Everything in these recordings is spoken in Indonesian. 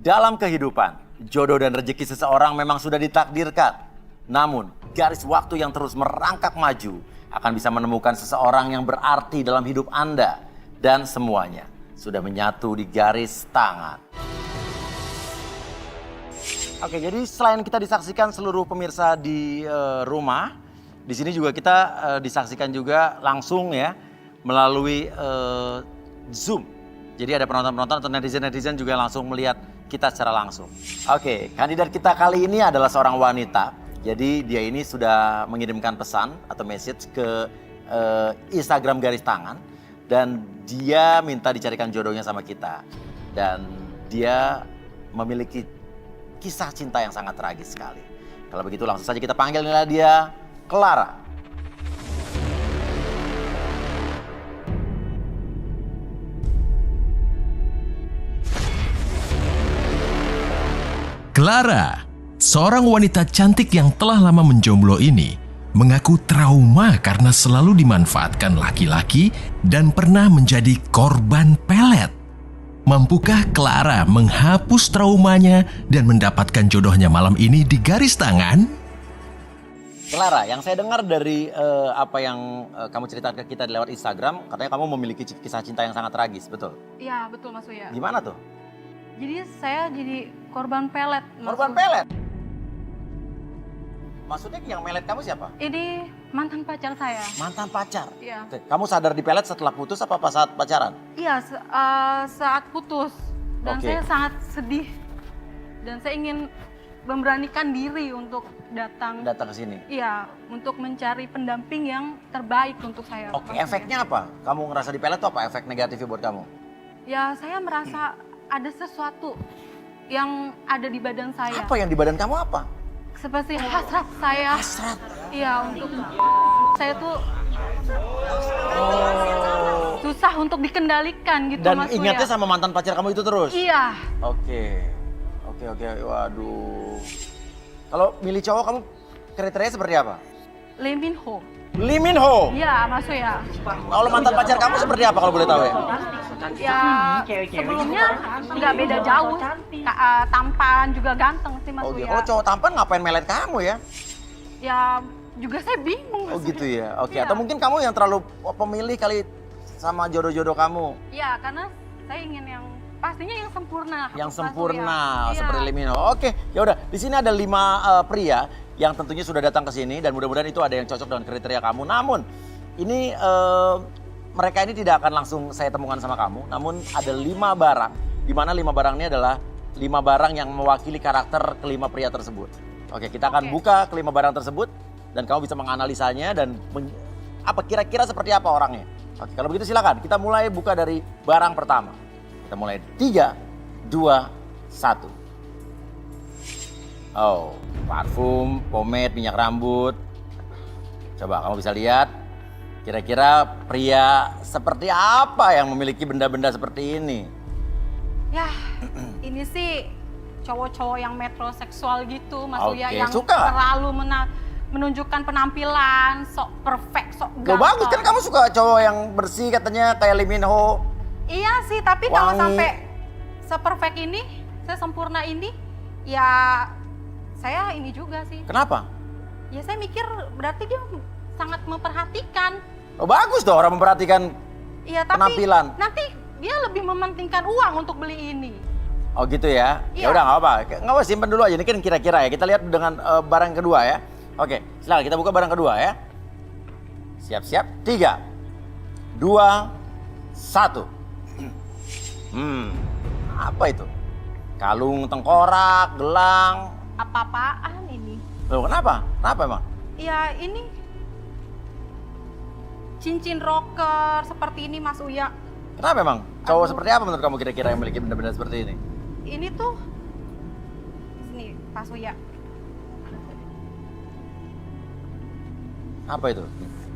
Dalam kehidupan, jodoh dan rezeki seseorang memang sudah ditakdirkan. Namun, garis waktu yang terus merangkak maju akan bisa menemukan seseorang yang berarti dalam hidup Anda. Dan semuanya sudah menyatu di garis tangan. Oke, jadi selain kita disaksikan seluruh pemirsa di rumah, di sini juga kita disaksikan juga langsung ya melalui Zoom. Jadi ada penonton-penonton atau netizen-netizen juga langsung melihat kita secara langsung. Oke, kandidat kita kali ini adalah seorang wanita. Jadi dia ini sudah mengirimkan pesan atau message ke Instagram garis tangan. Dan dia minta dicarikan jodohnya sama kita. Dan dia memiliki kisah cinta yang sangat tragis sekali. Kalau begitu langsung saja kita panggil dia, Clara. Clara, seorang wanita cantik yang telah lama menjomblo ini, mengaku trauma karena selalu dimanfaatkan laki-laki dan pernah menjadi korban pelet. Mampukah Clara menghapus traumanya dan mendapatkan jodohnya malam ini di garis tangan? Clara, yang saya dengar dari apa yang kamu ceritakan ke kita lewat Instagram, katanya kamu memiliki kisah cinta yang sangat tragis, betul? Iya, betul Mas Uya. Gimana tuh? Jadi saya jadi korban pelet. Korban pelet? Maksudnya yang melet kamu siapa? Ini mantan pacar saya. Mantan pacar? Iya. Oke. Kamu sadar dipelet setelah putus apa pas saat pacaran? Iya, saat putus. Dan Oke. saya sangat sedih. Dan saya ingin memberanikan diri untuk datang. Datang ke sini. Iya, untuk mencari pendamping yang terbaik untuk saya. Oke, pastinya. efeknya apa? Kamu ngerasa dipelet tuh apa efek negatifnya buat kamu? Ya, saya merasa ada sesuatu yang ada di badan saya. Apa yang di badan kamu apa? Seperti hasrat saya. Hasrat. Iya, untuk saya tuh susah untuk dikendalikan gitu Dan Mas ingatnya Uya. sama mantan pacar kamu itu terus? Iya. Oke. Waduh. Kalau milih cowok kamu kriterianya seperti apa? Lee Min Ho. Lee Min Ho. Iya, Mas Uya. Kalau mantan pacar kamu seperti apa kalau boleh tahu ya? Ya, sebelumnya nggak beda jauh. Tampan juga ganteng sih Mas Oh gitu. Uya. Kalau cowok tampan ngapain melet kamu ya? Ya, juga saya bingung Mas Oh gitu Uya. ya. Oke. Iya. Atau mungkin kamu yang terlalu pemilih kali sama jodoh-jodoh kamu. Iya, karena saya ingin yang pastinya yang sempurna. Yang Mas sempurna Uya. Iya. seperti Lee Min Ho. Oke, ya udah. Di sini ada 5 pria yang tentunya sudah datang ke sini dan mudah-mudahan itu ada yang cocok dengan kriteria kamu. Namun ini mereka ini tidak akan langsung saya temukan sama kamu. Namun ada 5 barang, di mana 5 barang ini adalah 5 barang yang mewakili karakter kelima pria tersebut. Oke, kita akan buka kelima barang tersebut dan kamu bisa menganalisanya dan apa kira-kira seperti apa orangnya. Oke, kalau begitu silakan kita mulai buka dari barang pertama. Kita mulai 3, 2, 1. Oh, parfum, pomade, minyak rambut. Coba kamu bisa lihat kira-kira pria seperti apa yang memiliki benda-benda seperti ini. Ya, ini sih cowok-cowok yang metroseksual gitu, Mas Oke, Uya, yang suka. terlalu menunjukkan penampilan, sok perfect, sok Loh, ganteng. bagus kan kamu suka cowok yang bersih katanya kayak Lee Min Ho. Iya sih, tapi kalau Wangi. sampai seperfect ini, sesempurna ini, ya saya ini juga sih. Kenapa? Ya saya mikir berarti dia sangat memperhatikan. Oh, bagus dong orang memperhatikan Iya, tapi penampilan. nanti dia lebih mementingkan uang untuk beli ini. Oh gitu ya? Ya Iya. udah nggak apa. Nggak apa, simpen dulu aja. Ini kan kira-kira ya. Kita lihat dengan barang kedua ya. Oke, silakan kita buka barang kedua ya. Siap-siap. 3, 2, 1. Apa itu? Kalung tengkorak, gelang. Apa-apaan ini? Loh kenapa? Kenapa emang? Ya ini cincin rocker seperti ini Mas Uya. Kenapa emang? Cowok Aduh. seperti apa menurut kamu kira-kira yang memiliki benda-benda seperti ini? Ini tuh sini Mas Uya. Apa itu?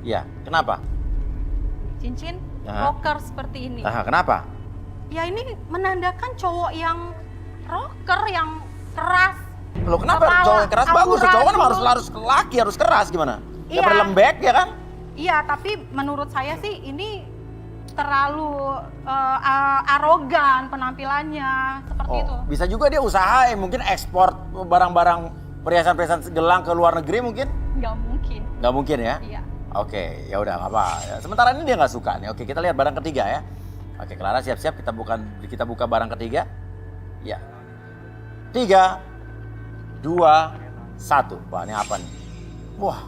Iya, kenapa? Cincin Aha. rocker seperti ini. Ah, kenapa? Ya ini menandakan cowok yang rocker, yang keras. Loh kenapa Kepala, cowok yang keras bagus? Cowok kan amburadul. harus laki, harus keras gimana? Iya. Nggak boleh lembek ya kan? Iya, tapi menurut saya sih ini terlalu arogan penampilannya seperti itu. Bisa juga dia usaha mungkin ekspor barang-barang perhiasan-perhiasan gelang ke luar negeri mungkin? Nggak mungkin. Nggak mungkin ya? Iya. Oke, ya udah nggak apa. Sementara ini dia nggak suka nih. Oke, kita lihat barang ketiga ya. Oke, Clara siap-siap kita buka barang ketiga. Ya. 3, 2, 1. Wah, ini apa nih? Wah.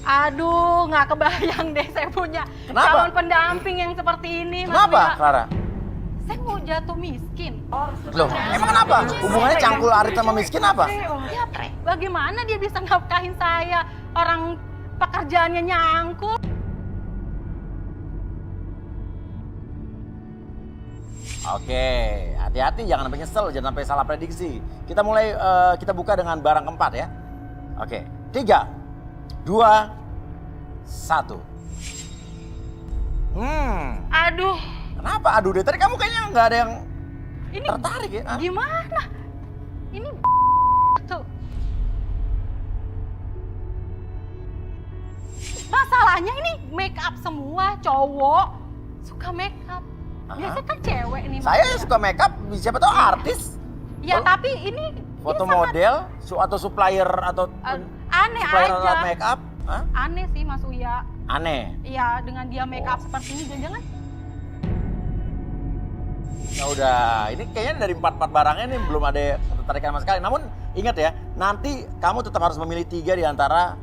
Aduh, nggak kebayang deh saya punya Kenapa? calon pendamping yang seperti ini. Mas Kenapa, Wia. Clara? Saya mau jatuh miskin. Loh, emang kenapa? Hubungannya cangkul Arit sama miskin apa? Ya, bagaimana dia bisa nafkahin saya? Orang pekerjaannya nyangkul. Oke, hati-hati jangan sampai nyesel, jangan sampai salah prediksi. Kita mulai kita buka dengan barang keempat ya. Oke, 3, 2, 1. Aduh, Kenapa? Aduh deh, tadi kamu kayaknya nggak ada yang ini tertarik ya? Hah? gimana? Ini tuh. Masalahnya ini make up semua, cowok suka make up. Biasanya kan cewek nih. Saya Mas. suka makeup, siapa tahu artis. Ya, Oh, tapi ini foto dia sangat model atau supplier atau aneh supplier aja. alat makeup? Hah? Aneh sih Mas Uya. Aneh. Iya, dengan dia make up Oh. seperti ini jangan-jangan Ya udah, ini kayaknya dari 4 barangnya ini belum ada ketertarikan sama sekali. Namun ingat ya, nanti kamu tetap harus memilih 3 di antara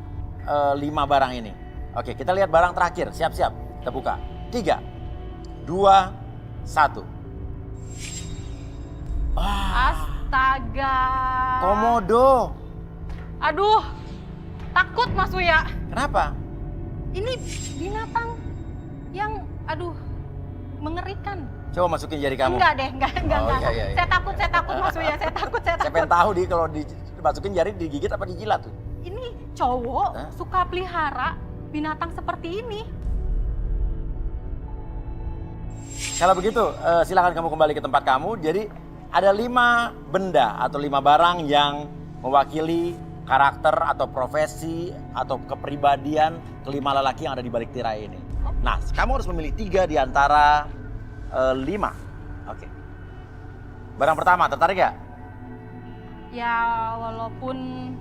5 barang ini. Oke, kita lihat barang terakhir. Siap-siap, kita buka. 3, 2, 1. Wah, astaga. komodo. Aduh, takut Mas Uya. Kenapa? Ini binatang yang mengerikan. Coba masukin jari kamu. Enggak deh, enggak. Oh, iya. Saya takut Mas Uya, saya takut. Saya pengen tahu kalau dimasukin jari digigit apa dijilat tuh. Ini cowok Hah? suka pelihara binatang seperti ini. Kalau begitu, silakan kamu kembali ke tempat kamu. Jadi ada 5 benda atau 5 barang yang mewakili karakter atau profesi atau kepribadian kelima lelaki yang ada di balik tirai ini. Nah, kamu harus memilih 3 di antara 5. Oke. Barang pertama, tertarik ya? Ya, walaupun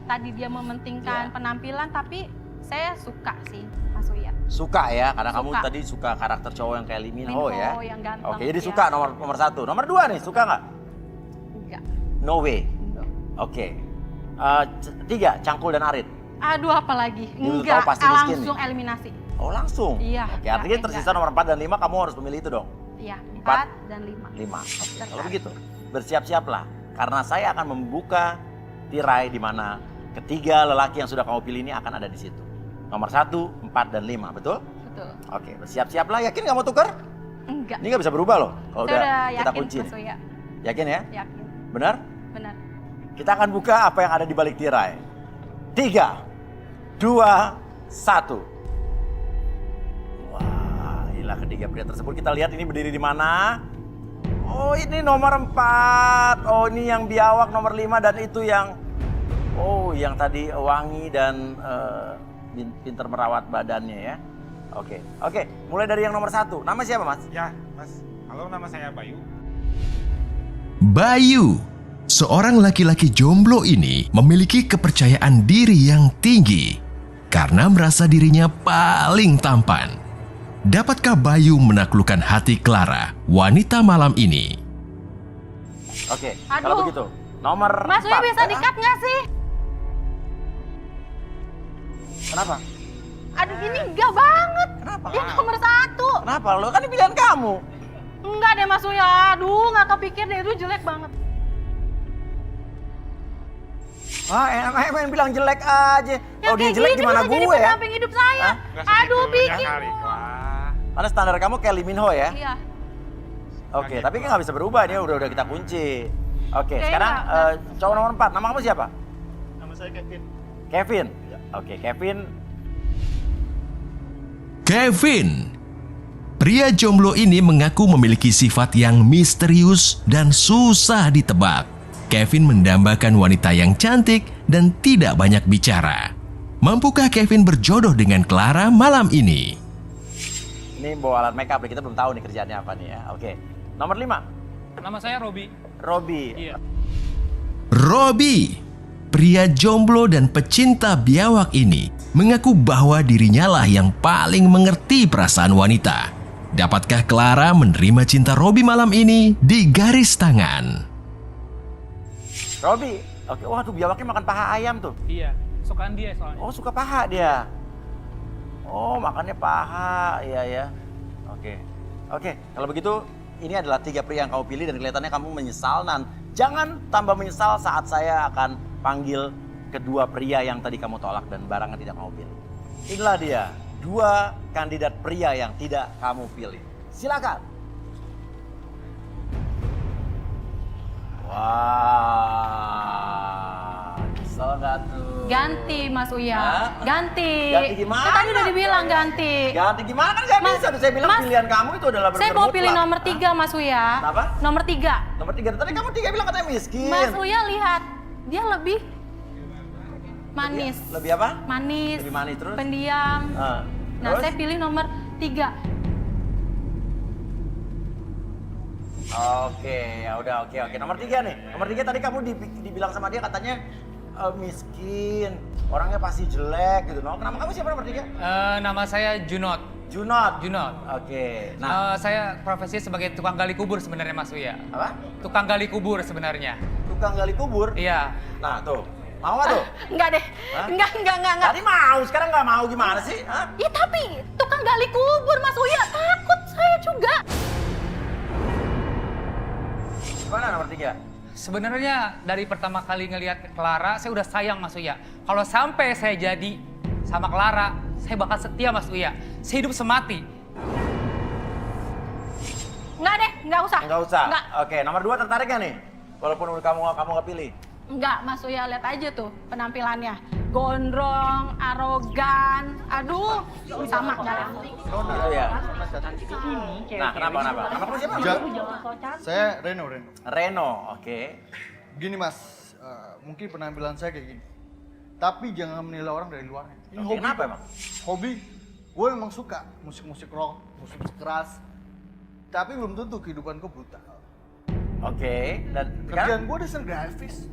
tadi dia mementingkan Ya. penampilan, tapi saya suka sih Mas Uya. Suka ya, karena kamu Suka. tadi suka karakter cowok yang kayak Lee Min Minho Ho ya. yang ganteng. Oke, jadi ya. suka nomor 1. Nomor 2 nih, suka nggak? Enggak. No way. No. Oke. 3, Cangkul dan Arit. Aduh, apalagi? Ini udah Enggak, tahu pasti miskin langsung nih. eliminasi. Oh langsung? Iya, Oke, artinya enggak. tersisa nomor 4 dan 5, kamu harus memilih itu dong? Iya, 4 4 dan 5. 5. Oke, Tertarik. kalau begitu bersiap-siaplah. Karena saya akan membuka tirai di mana ketiga lelaki yang sudah kamu pilih ini akan ada di situ. Nomor 1, 4, dan 5, betul? Betul. Oke, bersiap-siaplah. Yakin nggak mau tukar? Enggak. Ini nggak bisa berubah loh. Kalau Saya udah kita yakin kunci. Mas Uya. Yakin ya? Yakin. Benar? Benar. Kita akan buka apa yang ada di balik tirai. 3, 2, 1. Wah, inilah ketiga pria tersebut. Kita lihat ini berdiri di mana. Oh, ini nomor 4. Oh, ini yang biawak nomor 5 dan itu yang yang tadi wangi dan pinter merawat badannya ya. Oke, mulai dari yang nomor 1. Nama siapa, Mas? Ya, Mas. Halo, nama saya Bayu. Bayu, seorang laki-laki jomblo ini memiliki kepercayaan diri yang tinggi karena merasa dirinya paling tampan. Dapatkah Bayu menaklukkan hati Clara, wanita malam ini? Oke, Aduh. kalau begitu nomor Mas Uya 4. bisa di-cut nggak sih? Kenapa? Aduh, ini enggak banget. Kenapa? Dia nomor 1. Kenapa? Lo kan ini pilihan kamu. Enggak deh Mas Uya. Aduh, nggak kepikir deh, itu jelek banget. Enak main bilang jelek aja. Kalau dia kayak jelek gini gimana bisa jadi gue ya? pendamping hidup saya. Hah? Nggak Aduh, segitunya bikin. kali, Kak. Karena standar kamu kayak Lee Min Ho ya? Iya. Oke, Nggak tapi gitu. kan nggak bisa berubah, dia udah kita kunci. Oke, Oke, sekarang nggak. cowok nomor 4, nama kamu siapa? Nama saya Kevin. Kevin? Oke, Kevin. Kevin. Pria jomblo ini mengaku memiliki sifat yang misterius dan susah ditebak. Kevin mendambakan wanita yang cantik dan tidak banyak bicara. Mampukah Kevin berjodoh dengan Clara malam ini? Ini bawa alat make up, kita belum tahu nih kerjaannya apa nih ya. Oke. Nomor 5. Nama saya Robi. Robi. Iya. Robi, pria jomblo dan pecinta biawak ini mengaku bahwa dirinya lah yang paling mengerti perasaan wanita. Dapatkah Clara menerima cinta Robi malam ini di garis tangan? Robi. Oke, wah tuh biawaknya makan paha ayam tuh. Iya, sukaan dia soalnya. Oh, suka paha dia. Oh, makannya paha. Iya ya. Oke. Oke, kalau begitu ini adalah 3 pria yang kamu pilih dan kelihatannya kamu menyesal. Dan jangan tambah menyesal saat saya akan panggil kedua pria yang tadi kamu tolak dan barang yang tidak kamu pilih. Inilah dia, 2 kandidat pria yang tidak kamu pilih. Silakan. Wah, kesel gak tuh? Ganti Mas Uya. Hah? Ganti. Ganti gimana? Tadi udah dibilang ganti. Ganti gimana kan gak bisa? Saya bilang Mas, pilihan kamu itu adalah Saya mau pilih mutlak. nomor 3 Mas Uya. Kenapa? Nomor 3. Nomor 3, tadi kamu 3 bilang katanya miskin. Mas Uya lihat, dia lebih manis. Lebih apa? Manis. Lebih manis terus? Pendiam. Nah, Nah, terus? saya pilih nomor 3. Oke, ya udah, oke. Nomor 3 nih. Nomor 3 tadi kamu dibilang sama dia katanya miskin, orangnya pasti jelek gitu. Nah, kenapa kamu siapa nomor 3? Nama saya Junot. Junot. Junot. Oke. Nah, Saya profesinya sebagai tukang gali kubur sebenarnya Mas Uya. apa? Tukang gali kubur sebenarnya. Tukang gali kubur. Iya. Nah, tuh. Mau gak tuh? Enggak deh. Hah? Enggak. Tadi mau, sekarang nggak mau gimana sih? Hah? Ya tapi tukang gali kubur Mas Uya, takut saya juga. Gimana nomor 3? Sebenarnya dari pertama kali ngelihat Clara, saya udah sayang Mas Uya. Kalau sampai saya jadi sama Clara, saya bakal setia Mas Uya. Saya hidup semati. Enggak deh, enggak usah. Enggak usah. Enggak. Oke, nomor 2 tertarik gak nih? Walaupun kamu nggak pilih. Enggak, Mas Uya lihat aja tuh penampilannya. Gondrong, arogan. Aduh, sama enggak lah. Oh iya. Nah, kenapa? Nama kamu siapa? Saya Reno. Reno, oke. Gini mas, mungkin penampilan saya kayak gini. Tapi jangan menilai orang dari luarnya. Ini Oke, kenapa emang? Hobi. Gue memang suka musik-musik rock, musik keras. Tapi belum tentu kehidupanku brutal. Oke, dan Kerjaan gue desain grafis.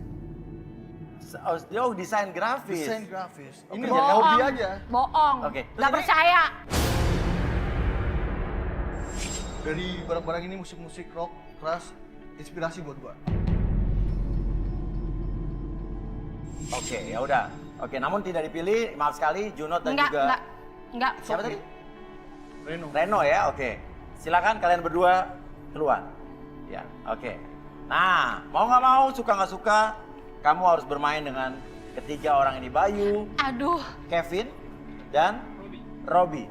Oh, desain grafis. Desain grafis. Ini Oke. jadi hobi aja. Bohong. Oke. Terus Nggak ini- percaya. Dari barang-barang ini musik-musik rock, keras, inspirasi buat gue. Oke, ya udah. Oke, namun tidak dipilih, maaf sekali, Junot dan juga Enggak. siapa tadi? Reno. Reno ya, oke. Silakan kalian berdua keluar. Ya, oke. Nah, mau nggak mau, suka nggak suka, kamu harus bermain dengan ketiga orang ini, Bayu, Aduh, Kevin, dan Robi.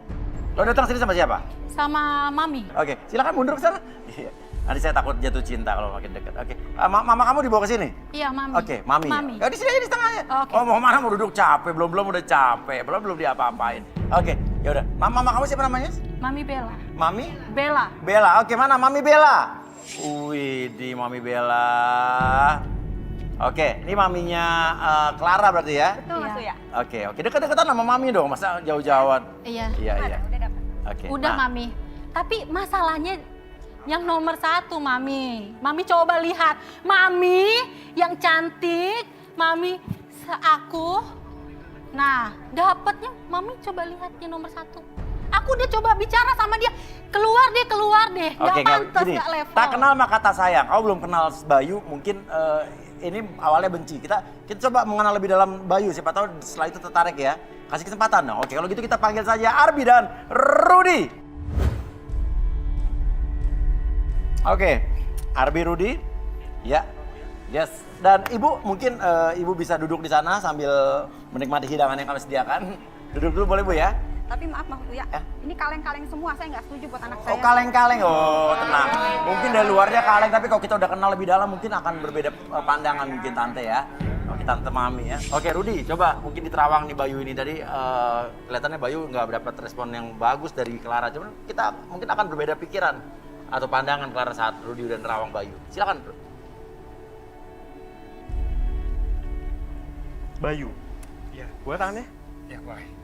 Lo datang sini sama siapa? sama Mami. Oke, silakan mundur ke sana. Iya. Nanti saya takut jatuh cinta kalau makin dekat. Oke, mama kamu dibawa ke sini. Iya, Mami. Oke, mami. Mami. Ya di sini aja di tengahnya. Oke. Oh, mau mana mau duduk capek, belum udah capek, belum diapa-apain. Oke, ya udah. Mama kamu siapa namanya? Mami Bella. Mami Bella. Bella. Oke, mana Mami Bella? Wih, di Mami Bella. Oke, ini maminya Clara berarti ya? Betul, Mas Uya. Oke, dekat-dekatan sama Mami dong, masa jauh-jauhan? Iya. Iya. Oke. Udah, nah, Mami. Tapi masalahnya yang nomor 1, Mami. Mami coba lihat. Mami yang cantik. Mami seaku. Nah, dapatnya Mami coba lihat yang nomor 1. Aku udah coba bicara sama dia. Keluar deh. Gak Oke, pantas, gini, gak level. tak kenal maka kata sayang. Kau belum kenal Bayu, mungkin ini awalnya benci. Kita coba mengenal lebih dalam Bayu, siapa tahu setelah itu tertarik ya. Kasih kesempatan dong. Oke, kalau gitu kita panggil saja Arbi dan Rudi. Oke, Arbi, Rudi. Ya. Yes. Dan Ibu mungkin Ibu bisa duduk di sana sambil menikmati hidangan yang kami sediakan. Duduk dulu boleh Bu ya? Tapi maaf Mas Uya, ini kaleng-kaleng semua, saya nggak setuju buat anak saya. Oh, kaleng-kaleng. Oh, tenang. Mungkin dari luarnya kaleng, tapi kalau kita udah kenal lebih dalam mungkin akan berbeda pandangan mungkin Tante ya. Oke, Tante Mami ya. Oke, Rudi, coba mungkin di Terawang nih Bayu ini tadi kelihatannya Bayu nggak dapat respon yang bagus dari Clara. Cuman kita mungkin akan berbeda pikiran atau pandangan Clara saat Rudi udah nerawang Bayu. Silakan, Bro. Bayu. Ya, gua tangannya. Ya, boleh.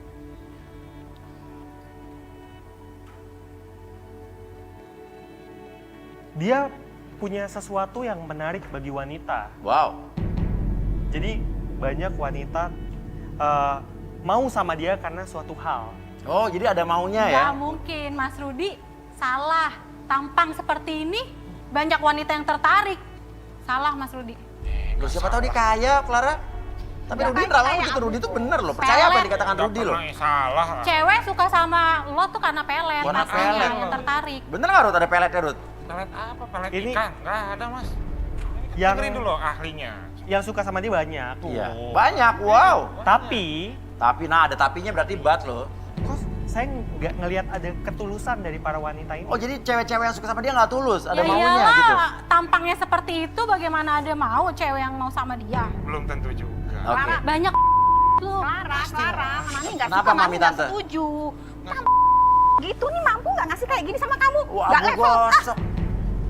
dia punya sesuatu yang menarik bagi wanita. Wow. Jadi banyak wanita mau sama dia karena suatu hal. Oh, jadi ada maunya ya? Nggak mungkin, Mas Rudi. Salah. Tampang seperti ini, banyak wanita yang tertarik. Salah, Mas Rudi. Loh, siapa tahu dia kaya, Clara. Tapi Nggak Rudi kaya, nerawang kaya gitu, aku Rudi tuh tuh. bener loh. Percaya apa yang Pelet. dikatakan Rudi loh? Salah. Cewek suka sama lo tuh karena pelet, Warna makanya pelet. yang tertarik. Bener nggak, Rud? Ada peletnya, Rud? Pelet apa? Pelet Ini- ikan? Nggak ada, Mas. Yang Dengerin dulu ahlinya. yang suka sama dia banyak. Iya. Banyak, wow. Tapi Nah ada tapinya berarti bat loh. kok saya nggak ngelihat ada ketulusan dari para wanita ini. Oh, jadi cewek-cewek yang suka sama dia nggak tulus, ada Ya maunya iyalah, gitu? tampangnya seperti itu bagaimana ada mau cewek yang mau sama dia. Belum tentu juga. Oke. Banyak tuh. Clara, Mami nggak Kenapa, suka, Mami, Mami nggak Tante? setuju. Kamu gitu nih mampu nggak ngasih kayak gini sama kamu? Wah, Nggak abu level. gosok.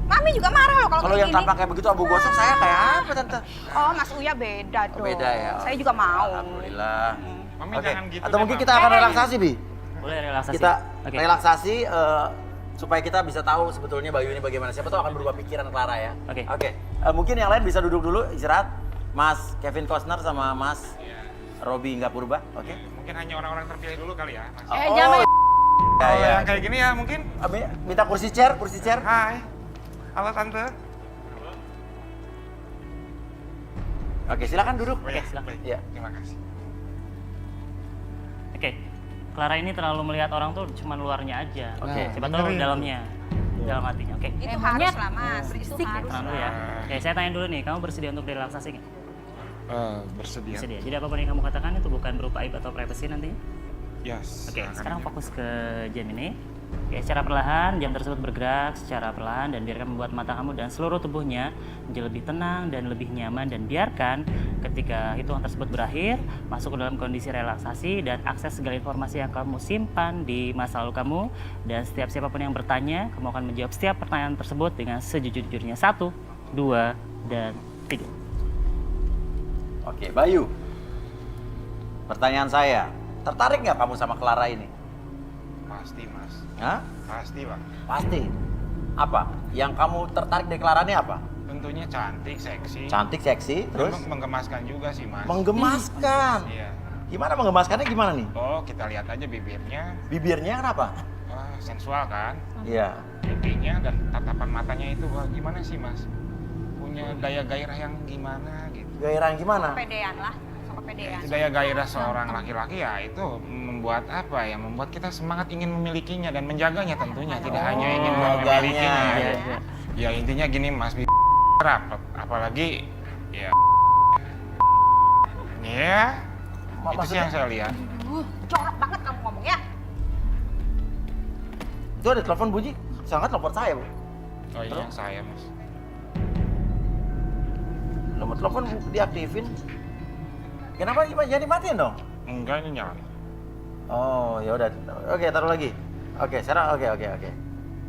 Mami juga marah loh kalau Kalau kayak yang gini. tampak kayak begitu abu gosok, saya kayak apa, Tante? Oh, Mas Uya beda Oh, dong. beda ya? Saya juga mau. Alhamdulillah. Mami Oke, jangan gitu atau deh, mungkin Mam. kita akan relaksasi, Bi? Boleh relaksasi. Kita Oke. relaksasi supaya kita bisa tahu sebetulnya Bayu ini bagaimana. Siapa tahu akan berubah pikiran Clara ya. Oke. Oke. Mungkin yang lain bisa duduk dulu istirahat. Mas Kevin Costner sama Mas Robi nggak purba. Oke. Mungkin hanya orang-orang terpilih dulu kali ya, Mas. Jangan. Ya, Kalau ya. yang kayak gini ya mungkin. Minta kursi chair. Hai. Halo Tante. Oke, silakan duduk. Oh, ya, silakan. baik. Iya. Terima kasih. Oke. Clara ini terlalu melihat orang tuh cuma luarnya aja. Oke. Siapa tahu dalamnya. Dalam hatinya. Oke. Itu monyet. harus lah, Mas. Itu Berisik. harus. Tenang dulu ya. Oke, saya tanya dulu nih, kamu bersedia untuk direlaksasi nggak? Bersedia. Bersedia. Jadi apapun yang kamu katakan itu bukan berupa aib atau privacy nantinya? Yes. Oke, silakan. sekarang fokus ke jam ini. Oke, secara perlahan jam tersebut bergerak secara perlahan dan biarkan membuat mata kamu dan seluruh tubuhnya menjadi lebih tenang dan lebih nyaman, dan biarkan ketika hitungan tersebut berakhir masuk ke dalam kondisi relaksasi dan akses segala informasi yang kamu simpan di masa lalu kamu, dan setiap siapapun yang bertanya kamu akan menjawab setiap pertanyaan tersebut dengan sejujur-jujurnya. 1, 2, dan 3. Oke, Bayu. Pertanyaan saya, tertarik nggak kamu sama Clara ini? Pasti, Mas. Hah? Pasti, Pak. Pasti. Apa? Yang kamu tertarik dari Clara ini apa? Tentunya cantik, seksi. Cantik, seksi, terus Menggemaskan juga sih, Mas. menggemaskan. Iya. Gimana menggemaskannya gimana nih? Oh, kita lihat aja bibirnya. Bibirnya kenapa? Wah, sensual kan? Iya. Pipinya dan tatapan matanya itu, wah gimana sih, Mas? Punya daya gairah yang gimana gitu. Gairah yang gimana? Kepedean lah. Sama kepedean. Itu daya gairah seorang laki-laki ya itu membuat apa ya? Membuat kita semangat ingin memilikinya dan menjaganya tentunya. Tidak hanya ingin memilikinya. menjaganya. Ya intinya gini, Mas. Apalagi ya ya itu sih yang saya lihat. Jorok banget kamu ngomong ya. Itu ada telepon bunyi. Sangat telepon saya, Bu. Oh iya yang saya, Mas. Nomor telepon diaktifin. Kenapa jangan dimatiin dong? Enggak, ini nyala. Oh, ya udah. Oke, taruh lagi. Oke, sekarang oke.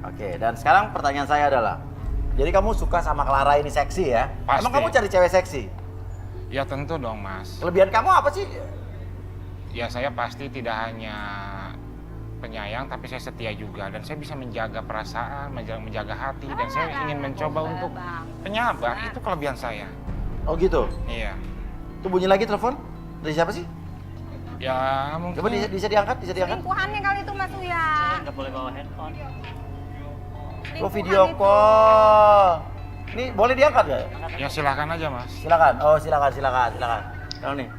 Oke, dan sekarang pertanyaan saya adalah, jadi kamu suka sama Clara ini seksi ya? Pasti. Emang kamu cari cewek seksi? Ya tentu dong, Mas. Kelebihan kamu apa sih? Ya saya pasti tidak hanya penyayang, tapi saya setia juga dan saya bisa menjaga perasaan, menjaga hati, dan saya ingin mencoba untuk penyabar. Itu kelebihan saya. Oh gitu. Iya. Tuh bunyi lagi telepon. Dari siapa sih? Ya mungkin. Coba bisa diangkat, bisa diangkat. Selingkuhannya kali itu Mas Uya. Nggak boleh bawa handphone. Oh, video call. Ini boleh diangkat nggak? Ya silakan aja, Mas. Silakan. Oh, silakan. Kalau nih.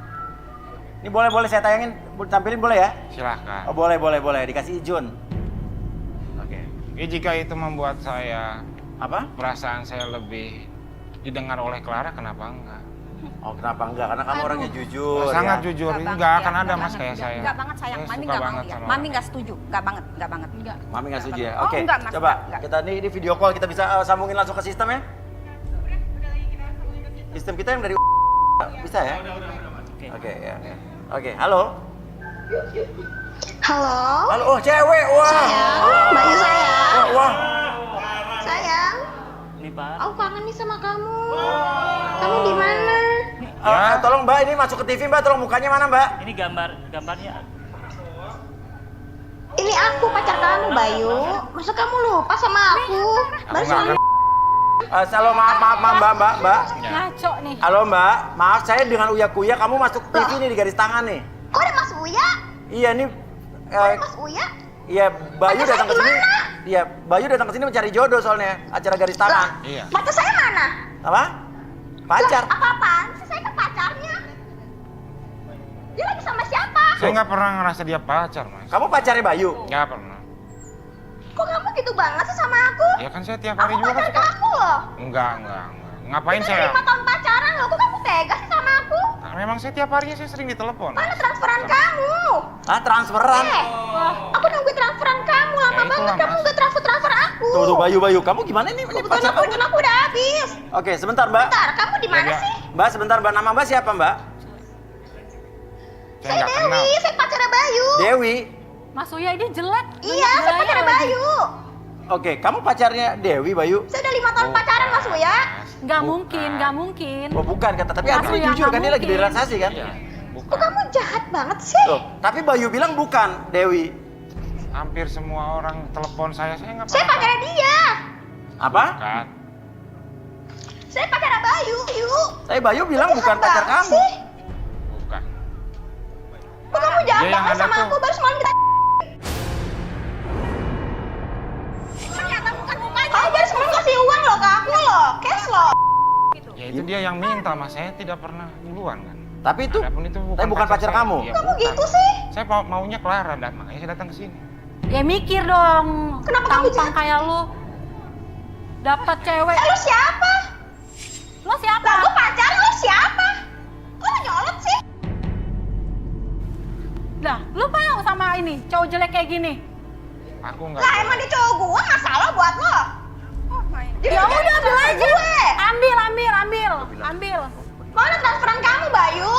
Ini boleh saya tayangin, tampilin boleh ya? Silakan. Oh, boleh. Dikasih izin. Oke. Ya jika itu membuat saya Apa? perasaan saya lebih didengar oleh Clara, kenapa enggak? Oh, kenapa enggak? Karena kamu orangnya jujur. Sangat ya? jujur, Nggak enggak banget akan ya, ada nggak Mas banget. kayak saya. Enggak banget sayang, Saya Mami suka enggak mau banget ya. sama Mami orang. enggak setuju, enggak banget. Mami nggak setuju ya? Oh, Oke, enggak, Mas, coba enggak. kita ini video call, kita bisa sambungin langsung ke sistem ya? Sistem kita yang dari bisa ya? Oke, ya. Oke, halo. Halo, Halo, oh cewek, wah. sayang, Bayu sayang, Wah. sayang, Ini Pak. aku kangen nih sama kamu. Kamu di mana? Tolong Mbak, ini masuk ke TV Mbak, tolong mukanya mana Mbak? Ini gambarnya. Ini aku pacar kamu, Bayu. Masa kamu lupa sama aku? Baru Enggak seminggu. Halo, maaf mbak. Ngaco nih. Halo mbak, maaf saya dengan Uya Kuya, kamu masuk TV nih di garis tangan nih. Kok ada Mas Uya? Iya nih, Mas Uya? iya Bayu Pacar saya datang ke sini. gimana? Iya, Bayu datang ke sini mencari jodoh soalnya acara garis tangan. Iya. Pacar saya mana? Apa? Pacar? Lah, apa-apaan sih? Saya kan pacarnya. Dia lagi sama siapa? Saya nggak pernah ngerasa dia pacar, Mas. Kamu pacarnya Bayu? Nggak pernah. Kok kamu gitu banget sih sama aku? Ya kan saya tiap hari Aku juga pacar kan suka. kamu loh. Enggak. Ngapain Kita saya? 5 tahun pacaran loh, kok kamu tega sih sama aku? Nah, memang saya tiap harinya saya sering ditelepon. Mana transferan kamu? Ah, transferan? Aku nunggu transferan kamu, lama Ya, itulah, banget kamu Mas. nggak transfer aku. Tuh Bayu, kamu gimana nih? Ini Kebutuhan pacar kamu? aku udah habis. Oke, sebentar mbak. Bentar, kamu di mana Ya, sih? Mbak, sebentar mbak. Nama mbak siapa mbak? Saya Saya nggak kenal. Dewi, saya pacarnya Bayu. Dewi. Mas Uya ini jelek. Iya, saya pacarnya Bayu. Oke, kamu pacarnya Dewi, Bayu? Saya udah 5 tahun pacaran Mas Uya. Nggak mungkin. Oh bukan kata, tapi Mas Andri Uya, jujur nggak kan dia lagi mungkin. direlaksasi kan? Iya. Kok Bukan. kamu jahat banget sih? Tuh, tapi Bayu bilang bukan, Dewi. Hampir semua orang telepon saya nggak Saya pernah. pacarnya dia. Apa? Bukan. Saya pacarnya Bayu, yuk. Tapi Bayu bilang bukan Jahat pacar banget kamu. sih. Bukan. Kok kamu jahat Ya, yang banget ada sama tuh. aku? Baru semalam kita ternyata bukan mukanya. Kamu baru semalam kasih uang loh ke aku loh, cash loh. Ya itu dia yang minta, Mas. Saya tidak pernah duluan kan. Tapi itu, Adapun itu tapi bukan pacar saya. kamu. Iya, Kamu bukan. gitu sih? Saya maunya Clara, dan makanya saya datang ke sini. Ya mikir dong. Kenapa kamu tampang jahat? kayak lu. Dapat cewek. Lu siapa? Lo siapa? Lah, gue pacar lu siapa? Kok lu nyolot sih? Lah, lu mau sama ini cowok jelek kayak gini? Aku nggak. Lah, emang dia cowok gua, masalah buat lo. Ya udah ambil aja. Gue. Ambil. Mana transferan kamu, Bayu?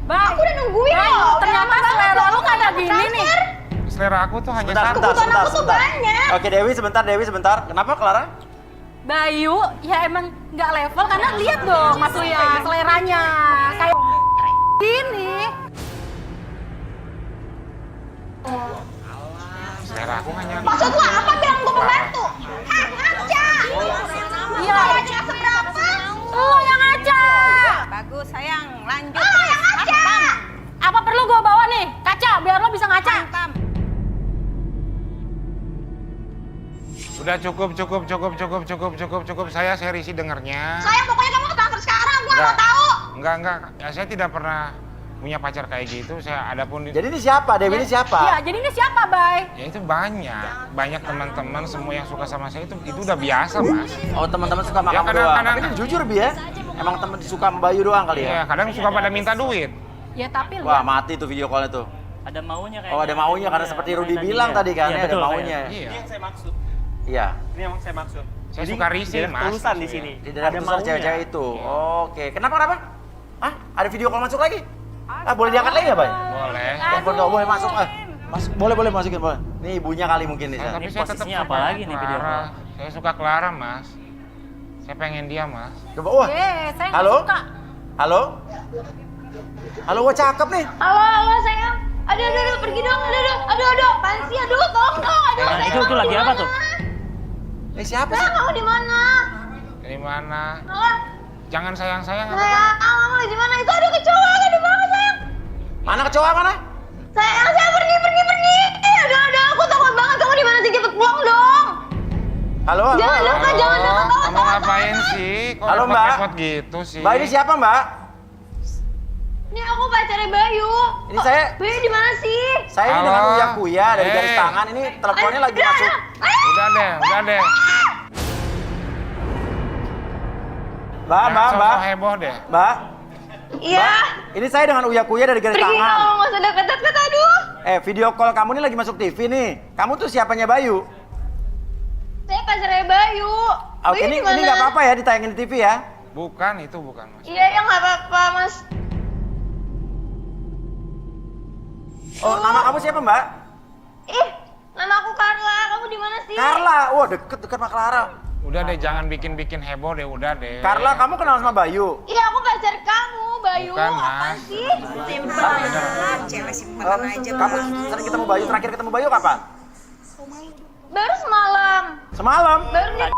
Bang, Aku udah nungguin Bayu, loh. Udah ternyata lama banget selera lu aku kayak nggak gini nih. transfer. Selera aku tuh hanya Sebentar, satu. Kebutuhan aku tuh banyak. Oke, Dewi sebentar. Kenapa Clara? Bayu, ya emang nggak level karena lihat dong Mas Uya seleranya kayak gini. Selera aku hanya. Maksud lo apa bilang gue pembantu? Ah, ngaca. Iya. Kalau aja nggak seberapa. Lo yang ngaca. Bagus sayang, lanjut. Lo yang ngaca. Apa perlu gue bawa nih kaca biar lo bisa ngaca? Udah cukup. Saya risih dengernya. Sayang, pokoknya kamu transfer sekarang. Gue nggak mau tahu. Enggak. Ya, saya tidak pernah punya pacar kayak gitu. Saya adapun Jadi ini siapa? Dewi ini siapa? Iya, jadi ini siapa, Bay? ya itu banyak teman-teman semua yang suka sama saya itu udah biasa, Mas. Oh, teman-teman suka sama Ya, kamu doang. kadang-kadang- Tapi ini jujur, Bi ya. Emang temen suka sama Bayu doang kali Iya, ya? kadang suka pada minta duit. Ya tapi Wah, lihat. mati tuh video callnya tuh. Ada maunya kayaknya. Oh, ada maunya karena Iya, seperti ada Rudi maunya bilang dia. tadi kan, Iya, ya, ada betul, maunya. Iya. Ini yang saya maksud. Iya. Ini yang saya maksud. Saya suka risih, tidak Mas. Tulusan di Iya. sini. Di dalam tulisan cewek-cewek itu. Iya. Oke. Kenapa? Hah? Ada video call masuk lagi? Ah, boleh diangkat lagi nggak, Bay? Boleh. Telepon nggak boleh masuk. Boleh masukin, boleh. Nih ibunya kali mungkin nih. San. Tapi Ini saya tetap posisinya suka apa lagi nih video Clara. call? Saya suka Clara, Mas. Saya pengen dia, Mas. Coba, wah. Saya nggak Halo? suka. Halo, wah cakep nih. Halo sayang. Aduh, pergi dong. Aduh, apaan sih? Aduh, tolong dong. Aduh, Nah, sayang, itu lagi di apa mana? tuh? Ini siapa sih? Sayang, kamu di mana? Dari mana? Halo, Jangan sayang-sayang. sayang, kamu di mana? Itu ada kecoa, di mana sayang? Mana kecoa mana? Sayang, saya pergi. Aduh, aku takut banget. Kamu di mana sih? Cepet pulang dong. Halo. Jangan dekat, jangan dekat. Kamu ngapain sih? Kok Halo, Mbak. repot-repot gitu sih? Mbak, ini siapa, Mbak? Ini aku pacarnya Bayu. Ini saya Bayu di mana sih? Saya ini Halo. dengan Uya Kuya dari Hey. garis tangan. Ini teleponnya lagi masuk. Udah deh. Mbak. Sok heboh deh. Mbak. Iya. Mbak, ini saya dengan Uya Kuya dari garis Pergi tangan. kamu, nggak usah deket-deket, aduh. Video call kamu ini lagi masuk TV nih. Kamu tuh siapanya Bayu? Saya pacarnya Bayu. Oke, Bayu ini di mana? nggak apa-apa ya ditayangin di TV ya. Bukan, itu bukan, Mas. Iya, ya nggak apa-apa, Mas. Oh, nama kamu siapa, Mbak? Ih, nama aku Carla. Kamu di mana sih? Carla. Wah, deket sama Clara. Udah deh, jangan bikin heboh deh, udah deh. Carla, kamu kenal sama Bayu? Iya, aku pacar kamu, Bayu. Bukan, Apaan Mas. sih? Kamu sering ketemu Bayu, terakhir ketemu Bayu kapan? Baru semalam. Semalam. Baru nih.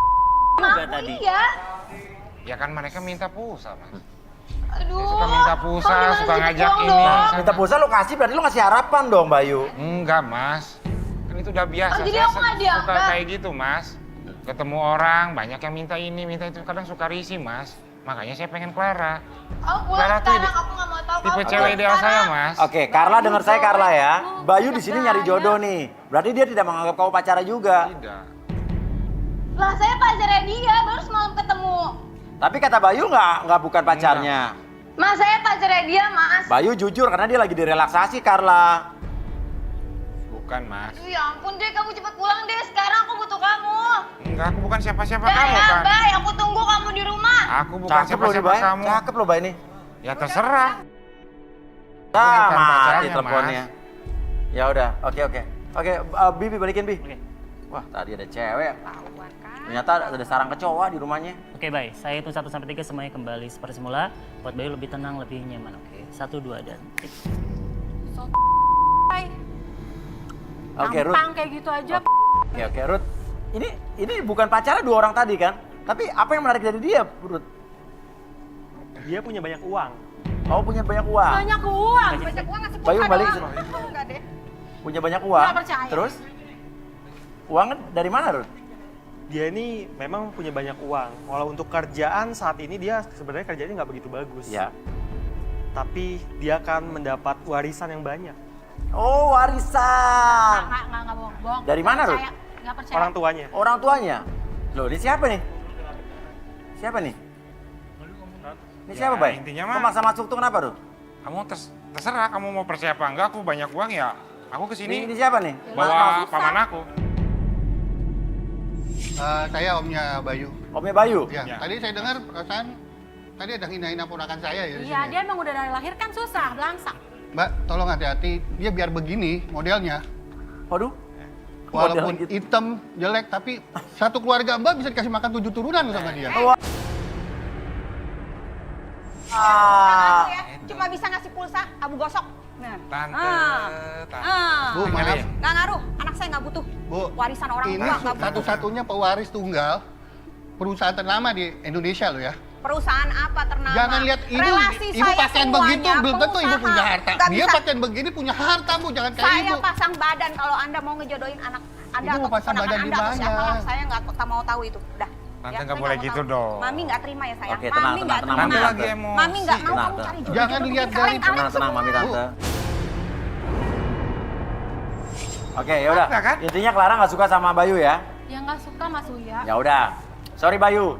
juga tadi. Iya. Ya kan mereka minta pulsa, Mas. Aduh. Suka minta pulsa, kamu gimana suka sih, ngajak bohong ini. dong. sana. Minta pulsa lu kasih, berarti lu ngasih harapan dong, Bayu. Enggak, Mas. Kan itu udah biasa. Oh, jadi Saya aku nggak suka dianggap? kayak gitu, Mas. Ketemu orang, banyak yang minta ini, minta itu. Kadang suka risih, Mas. Makanya saya pengen Clara. Oh, pulang Clara tuh sekarang, aku nggak mau tahu. tipe kamu cewek pulang ideal saya, sekarang. Mas. Oke, Carla dengar saya Carla ya. Bayu di sini nyari jodoh nih. Berarti dia tidak menganggap kau pacarnya juga. Tidak. Lah, saya pacarnya dia, baru semalam ketemu. Tapi kata Bayu nggak bukan pacarnya. Mas, saya pacarnya dia, Mas. Bayu jujur karena dia lagi direlaksasi, Carla. Bukan, Mas. Ya ampun deh, kamu cepet pulang deh. Sekarang aku butuh kamu. Enggak, aku bukan siapa-siapa Bye kamu ya, kan. bye. Aku tunggu kamu di rumah. Aku bukan Cakep loh nih, siapa-siapa Bay. kamu. Cakep loh, Bay ini. Ya terserah. Dah, bukan mati pacarnya, teleponnya. Mas. Ya udah, oke. Oke, Bibi balikin, Bi. Oke. Wah, tadi ada cewek. Ternyata ada sarang kecoa di rumahnya. Oke, baik. Saya hitung 1 sampai 3 semuanya kembali seperti semula. Buat Bayu lebih tenang, lebih nyaman. Oke. 1, 2 dan tips. Oke, Ruth. Tampang kayak gitu aja. Oke, Ruth. Ini bukan pacarnya 2 orang tadi kan? Tapi apa yang menarik dari dia, Ruth? Dia punya banyak uang. Kau punya banyak uang. Banyak uang. Banyak uang ngasih Bayu pulsa balik doang. sini. Enggak deh. Punya banyak uang. Nggak percaya. Terus? Uang dari mana, Ruth? Dia ini memang punya banyak uang. Walau untuk kerjaan saat ini dia sebenarnya kerjanya nggak begitu bagus. Ya. Tapi dia akan mendapat warisan yang banyak. Oh, warisan. Nggak bohong. Dari mana, Ruth? Nggak percaya. Orang tuanya. Orang tuanya. Loh, ini siapa nih? Siapa nih? Ini Ya, siapa, Bay? intinya Kau mah- maksa masuk tuh kenapa, Ruth? Kamu terserah kamu mau percaya apa enggak, aku banyak uang ya. Aku kesini Ini siapa nih? bawa paman aku. Saya omnya Bayu. Omnya Bayu. Ya, Ya. tadi saya dengar perasaan tadi ada hina-hina ponakan saya ya di Iya, sini. dia emang udah dari lahir kan susah, belangsak. Mbak, tolong hati-hati. Dia biar begini modelnya. Waduh. Walaupun Model gitu. hitam, jelek, tapi satu keluarga Mbak bisa dikasih makan 7 turunan sama dia. Ah. Ya, cuma bisa ngasih pulsa abu gosok. Nah. Tante, tante. Bu, maaf. Nggak ngaruh, anak saya nggak butuh Bu, warisan orang ini tua, nggak butuh. satu-satunya pewaris tunggal perusahaan ternama di Indonesia loh ya. Perusahaan apa ternama? Jangan lihat ibu, Relasi ibu saya pakaian semuanya begitu belum tentu ibu pengusaha. punya harta. Nggak Dia bisa. pakaian begini punya harta bu, jangan kayak Saya ibu. pasang badan kalau Anda mau ngejodohin anak Anda Ibu mau atau pasang keponakan badan di Anda atau siapa mana? lah, saya nggak mau tahu itu. Udah. Tante saya nggak boleh mau gitu tahu. dong. Mami nggak terima ya sayang. Oke, tenang, Mami nggak tenang, terima. Tante tenang. lagi emosi. Mami nggak mau Tenang, kamu tenang. cari jodoh. Jangan lihat dari Tenang, Mami Bu. Tante. Oke, ya udah. Enggak kan? Intinya Clara nggak suka sama Bayu ya. Yang nggak suka Mas Uya. Ya udah. Sorry Bayu.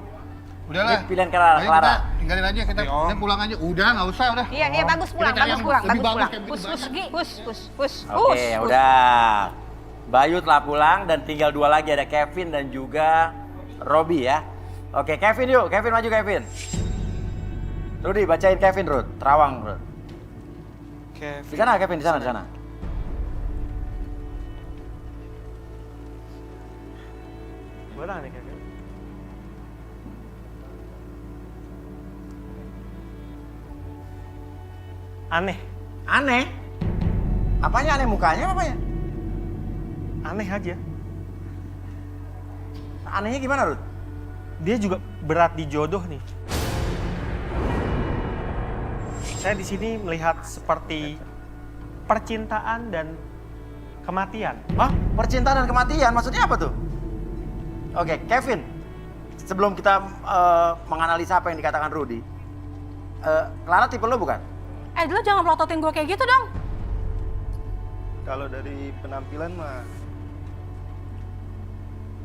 Udahlah. Ini pilihan Clara. Ayo kita tinggalin aja, kita Om. pulang aja. Udah, nggak usah udah. Iya, iya bagus pulang, Kita cari bagus yang pulang, lebih bagus bagus pulang. kayak Pus, begitu pus, banyak. pus, pus, pus, Oke, ya udah. Bayu telah pulang dan tinggal 2 lagi, ada Kevin dan juga Robby ya. Oke, Kevin yuk. Kevin maju, Kevin. Rudi, bacain Kevin, Rud. Terawang, Rud. Di sana, Kevin, di sana, di sana. Gimana nih Kevin? Aneh, Aneh. Apanya aneh mukanya, apanya? aneh aja. Anehnya gimana, Rud? Dia juga berat di jodoh nih. Saya di sini melihat seperti percintaan dan kematian. Hah? Percintaan dan kematian? Maksudnya apa tuh? Oke, Kevin. Sebelum kita menganalisa apa yang dikatakan Rudi. Clara tipe lo bukan? Lo jangan melototin gue kayak gitu dong. Kalau dari penampilan mah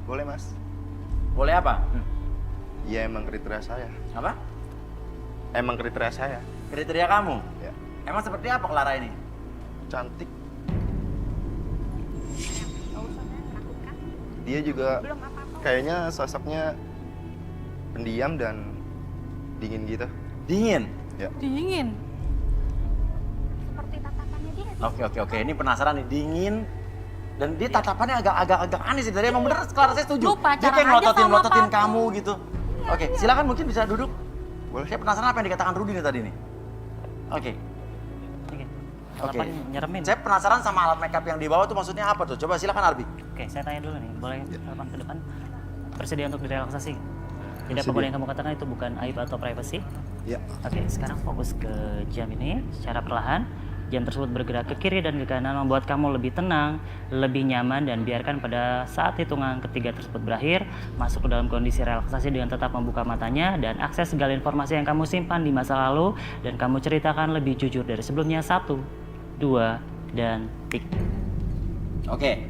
boleh mas. Boleh apa? Ya emang kriteria saya. Apa? Emang kriteria saya. Kriteria kamu? Ya. Emang seperti apa Clara ini? Cantik. Nggak usah menakutkan. Dia juga Belum apa-apa. kayaknya sosoknya pendiam dan dingin gitu. Dingin? Ya. Dingin. Seperti tatapannya dia. Oke. Ini penasaran nih, dingin. Dan dia tatapannya agak aneh sih. Dari emang bener, Clara saya setuju. Lu pacaran Dia kayak aja sama ngelototin papi. kamu gitu. Oke, silakan mungkin bisa duduk. Boleh. Saya penasaran apa yang dikatakan Rudi nih tadi nih. Oke. Oke. Oke. Harapan nyeremin. Saya penasaran sama alat makeup yang dibawa tuh maksudnya apa tuh? Coba silakan Arbi. Oke, saya tanya dulu nih. Boleh harapan ke depan bersedia untuk direlaksasi? Jadi apapun yang kamu katakan itu bukan aib atau privacy? Ya. Oke, sekarang fokus ke jam ini secara perlahan. Jam tersebut bergerak ke kiri dan ke kanan membuat kamu lebih tenang, lebih nyaman, dan biarkan pada saat hitungan ketiga tersebut berakhir, masuk ke dalam kondisi relaksasi dengan tetap membuka matanya dan akses segala informasi yang kamu simpan di masa lalu dan kamu ceritakan lebih jujur dari sebelumnya. 1, 2, dan tik. Oke.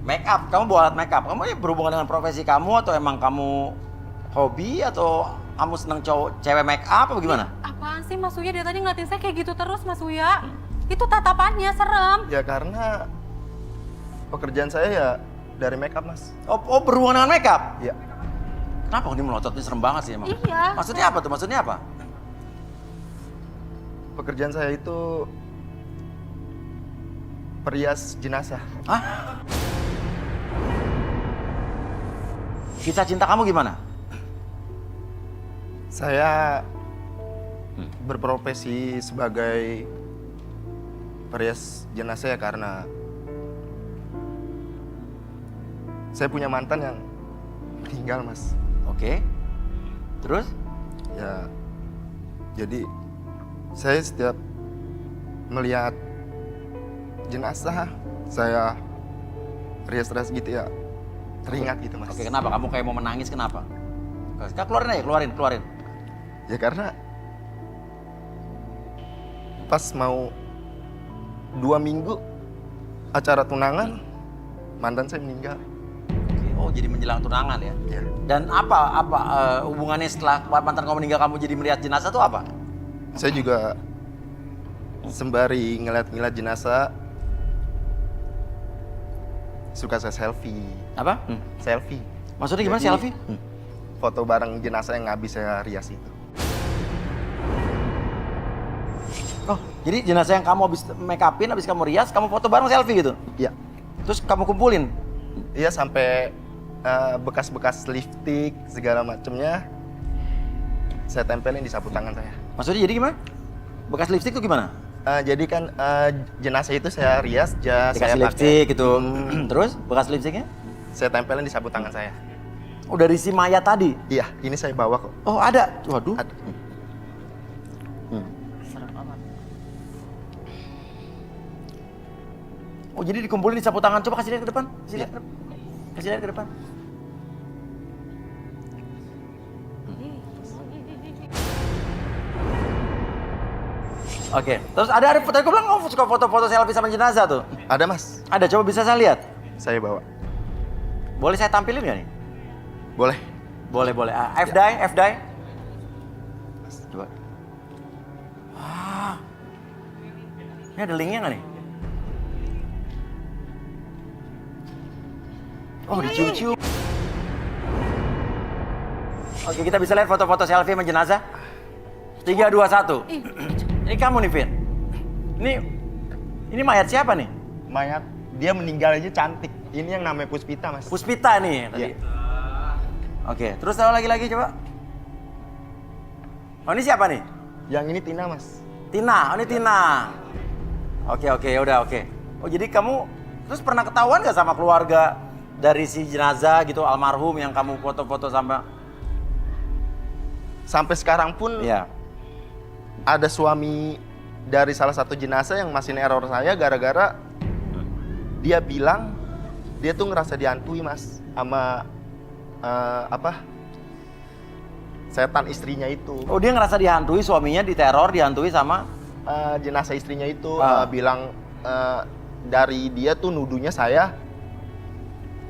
Make up, kamu bawa alat make up. Kamu ini berhubungan dengan profesi kamu atau emang kamu hobi atau kamu seneng cewek make up apa gimana? Apaan sih Mas Uya, dari tadi ngeliatin saya kayak gitu terus Mas Uya. Itu tatapannya serem. Ya karena pekerjaan saya ya dari make up, Mas. Oh, berhubungan dengan make up? Iya. Kenapa ini melototnya serem banget sih emang? Iya. Maksudnya apa tuh? Maksudnya apa? Pekerjaan saya itu perias jenazah. Hah? Kisah cinta kamu gimana? Saya berprofesi sebagai perias jenazah ya karena saya punya mantan yang meninggal, Mas. Oke. Terus? Ya, jadi saya setiap melihat jenazah, saya rias-rias gitu ya, teringat gitu, Mas. Oke, kenapa? Kamu kayak mau menangis, kenapa? Keluarin aja, keluarin. Ya karena pas mau 2 minggu acara tunangan, mantan saya meninggal. Oh, jadi menjelang tunangan ya? Ya. Dan apa hubungannya setelah mantan kamu meninggal kamu jadi melihat jenazah itu apa? Saya juga sembari ngeliat jenazah, suka saya selfie. Apa? Selfie. Maksudnya gimana Jadi, selfie? Foto bareng jenazah yang habis saya rias itu. Oh, jadi jenazah yang kamu habis make upin, habis kamu rias, kamu foto bareng selfie gitu? Iya. Terus kamu kumpulin? Iya, sampai bekas-bekas lipstick segala macemnya saya tempelin di sapu tangan saya. Maksudnya jadi gimana? Bekas lipstick itu gimana? Jadi kan jenazah itu saya rias, saya Dikasih pakai. lipstick gitu. Terus bekas lipsticknya? Saya tempelin di sapu tangan saya. Oh, dari si mayat tadi? Iya, ini saya bawa kok. Oh, ada? Waduh. Ada. Serem amat. Oh, jadi dikumpulin di sapu tangan. Coba kasih lihat ke depan. Kasih lihat. Kasih lihat ke depan. Oke, terus ada foto, aku bilang kamu suka foto-foto selfie sama jenazah tuh. Ada, Mas. Ada, coba bisa saya lihat? Saya bawa. Boleh saya tampilin nggak nih? Boleh. Boleh. F-die. Coba. Wah. Ini ada linknya nggak nih? Oh, dicium-cium. Oke, kita bisa lihat foto-foto selfie sama jenazah. 3, 2, 1. Ini kamu nih, Vin. Ini mayat siapa nih? Mayat dia meninggal aja cantik. Ini yang namanya Puspita, Mas. Puspita nih tadi. Iya. Oke, terus tahu lagi coba. Oh, ini siapa nih? Yang ini Tina, Mas. Tina, ini Tina. Oke, udah oke. Oh, jadi kamu terus pernah ketahuan gak sama keluarga dari si jenazah gitu, almarhum yang kamu foto-foto sama? Sampai sekarang pun Iya. ada suami dari salah satu jenazah yang masih neror saya gara-gara dia bilang dia tuh ngerasa dihantui, Mas, sama setan istrinya itu. Oh, dia ngerasa dihantui, suaminya diteror, dihantui sama Jenazah istrinya itu Ah. bilang dari dia tuh nuduhnya saya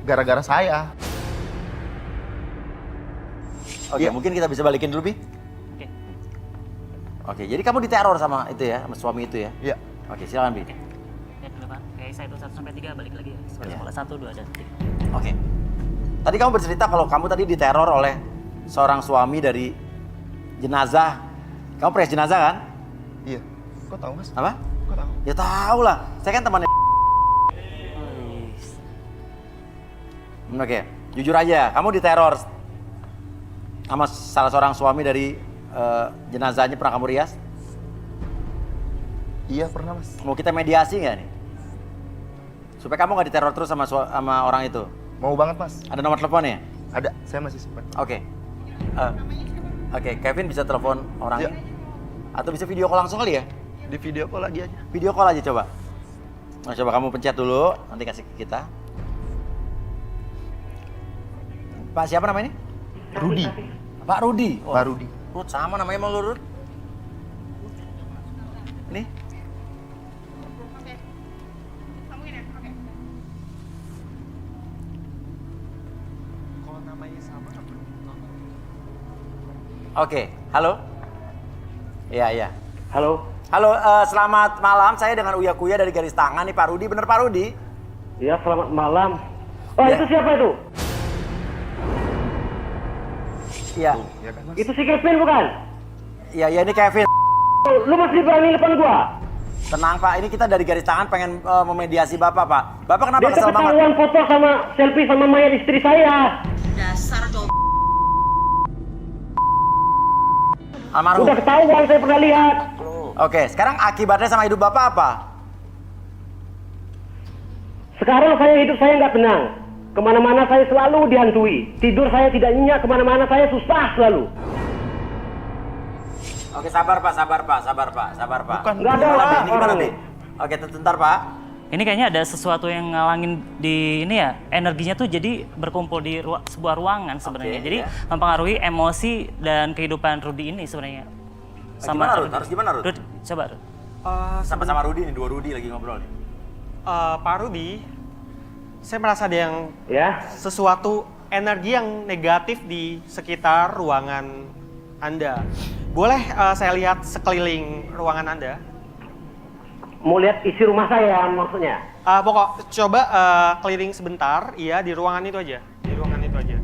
gara-gara saya. Oke, Iya. mungkin kita bisa balikin dulu, Bi. Oke. Oke, jadi kamu diteror sama itu ya, sama suami itu ya? Iya. Oke, silakan, Bi. Lihat ke depan. Oke, saya itu 1 sampai 3 balik lagi ya. Seperti Iya. semula 1, 2, dan 3. Oke. Tadi kamu bercerita kalau kamu tadi diteror oleh seorang suami dari jenazah. Kamu perias jenazah kan? Iya. Kok tahu, Mas? Apa? Kok tahu? Ya tahu lah. Saya kan temannya. Oke, jujur aja, kamu diteror sama salah seorang suami dari jenazahnya, pernah kamu rias? Iya, pernah, Mas. Mau kita mediasi nggak nih? Supaya kamu nggak diteror terus sama orang itu. Mau banget, Mas. Ada nomor teleponnya? Ada, saya masih simpan. Oke. Oke, Kevin bisa telepon orang Iya. ini? Atau bisa video call langsung kali ya? Di video call lagi aja. Video call aja coba. Nah, coba kamu pencet dulu, nanti kasih ke kita. Pak siapa namanya? Rudi. Pak Rudi. Oh, Pak Rudi. Rud sama namanya mau lu, Rud? Nih. Kalau namanya sama Oke, halo. Iya, iya. Halo. Halo, selamat malam. Saya dengan Uya Kuya dari Garis Tangan nih, Pak Rudi. Bener Pak Rudi? Iya, selamat malam. Oh, Ya. itu siapa itu? Iya. Itu si Kevin bukan? Iya, iya ini Kevin. Oh, lu masih berani depan gua? Tenang Pak, ini kita dari Garis Tangan pengen memediasi Bapak, Pak. Bapak kenapa Dia kesel banget? ketahuan foto sama selfie sama mayat istri saya. Dasar cowok. Almarhum. Udah ketahuan, saya pernah lihat. Oke, sekarang akibatnya sama hidup Bapak apa? Sekarang hidup saya nggak tenang. Kemana-mana saya selalu dihantui. Tidur saya tidak nyenyak, kemana-mana saya susah selalu. Oke, sabar Pak, sabar Pak, sabar Pak, sabar Pak. Bukan, nggak ada Gimana, lah Bi? Ini gimana, orang Bi? ini. Oke, sebentar Pak. Ini kayaknya ada sesuatu yang ngalangin di ini ya, energinya tuh jadi berkumpul di sebuah ruangan sebenarnya. Oke, Jadi ya. mempengaruhi emosi dan kehidupan Rudi ini sebenarnya. Gimana, Rud? Harus gimana, Rud? Coba Rud. Sama-sama Rudi nih, dua Rudi lagi ngobrol nih. Pak Rudi, saya merasa ada yang Ya. sesuatu energi yang negatif di sekitar ruangan Anda. Boleh saya lihat sekeliling ruangan Anda? Mau lihat isi rumah saya maksudnya? Pokok coba keliling sebentar, iya di ruangan itu aja, di ruangan itu aja.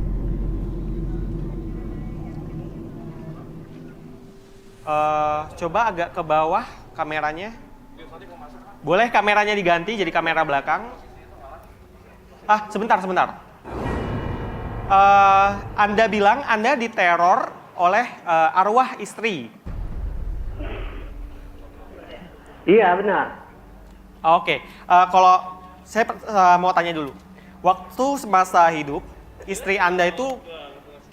Coba agak ke bawah kameranya. Boleh kameranya diganti jadi kamera belakang. Sebentar. Anda bilang Anda diteror oleh arwah istri. Iya, benar. Oke, kalau saya mau tanya dulu. Waktu semasa hidup, istri Anda itu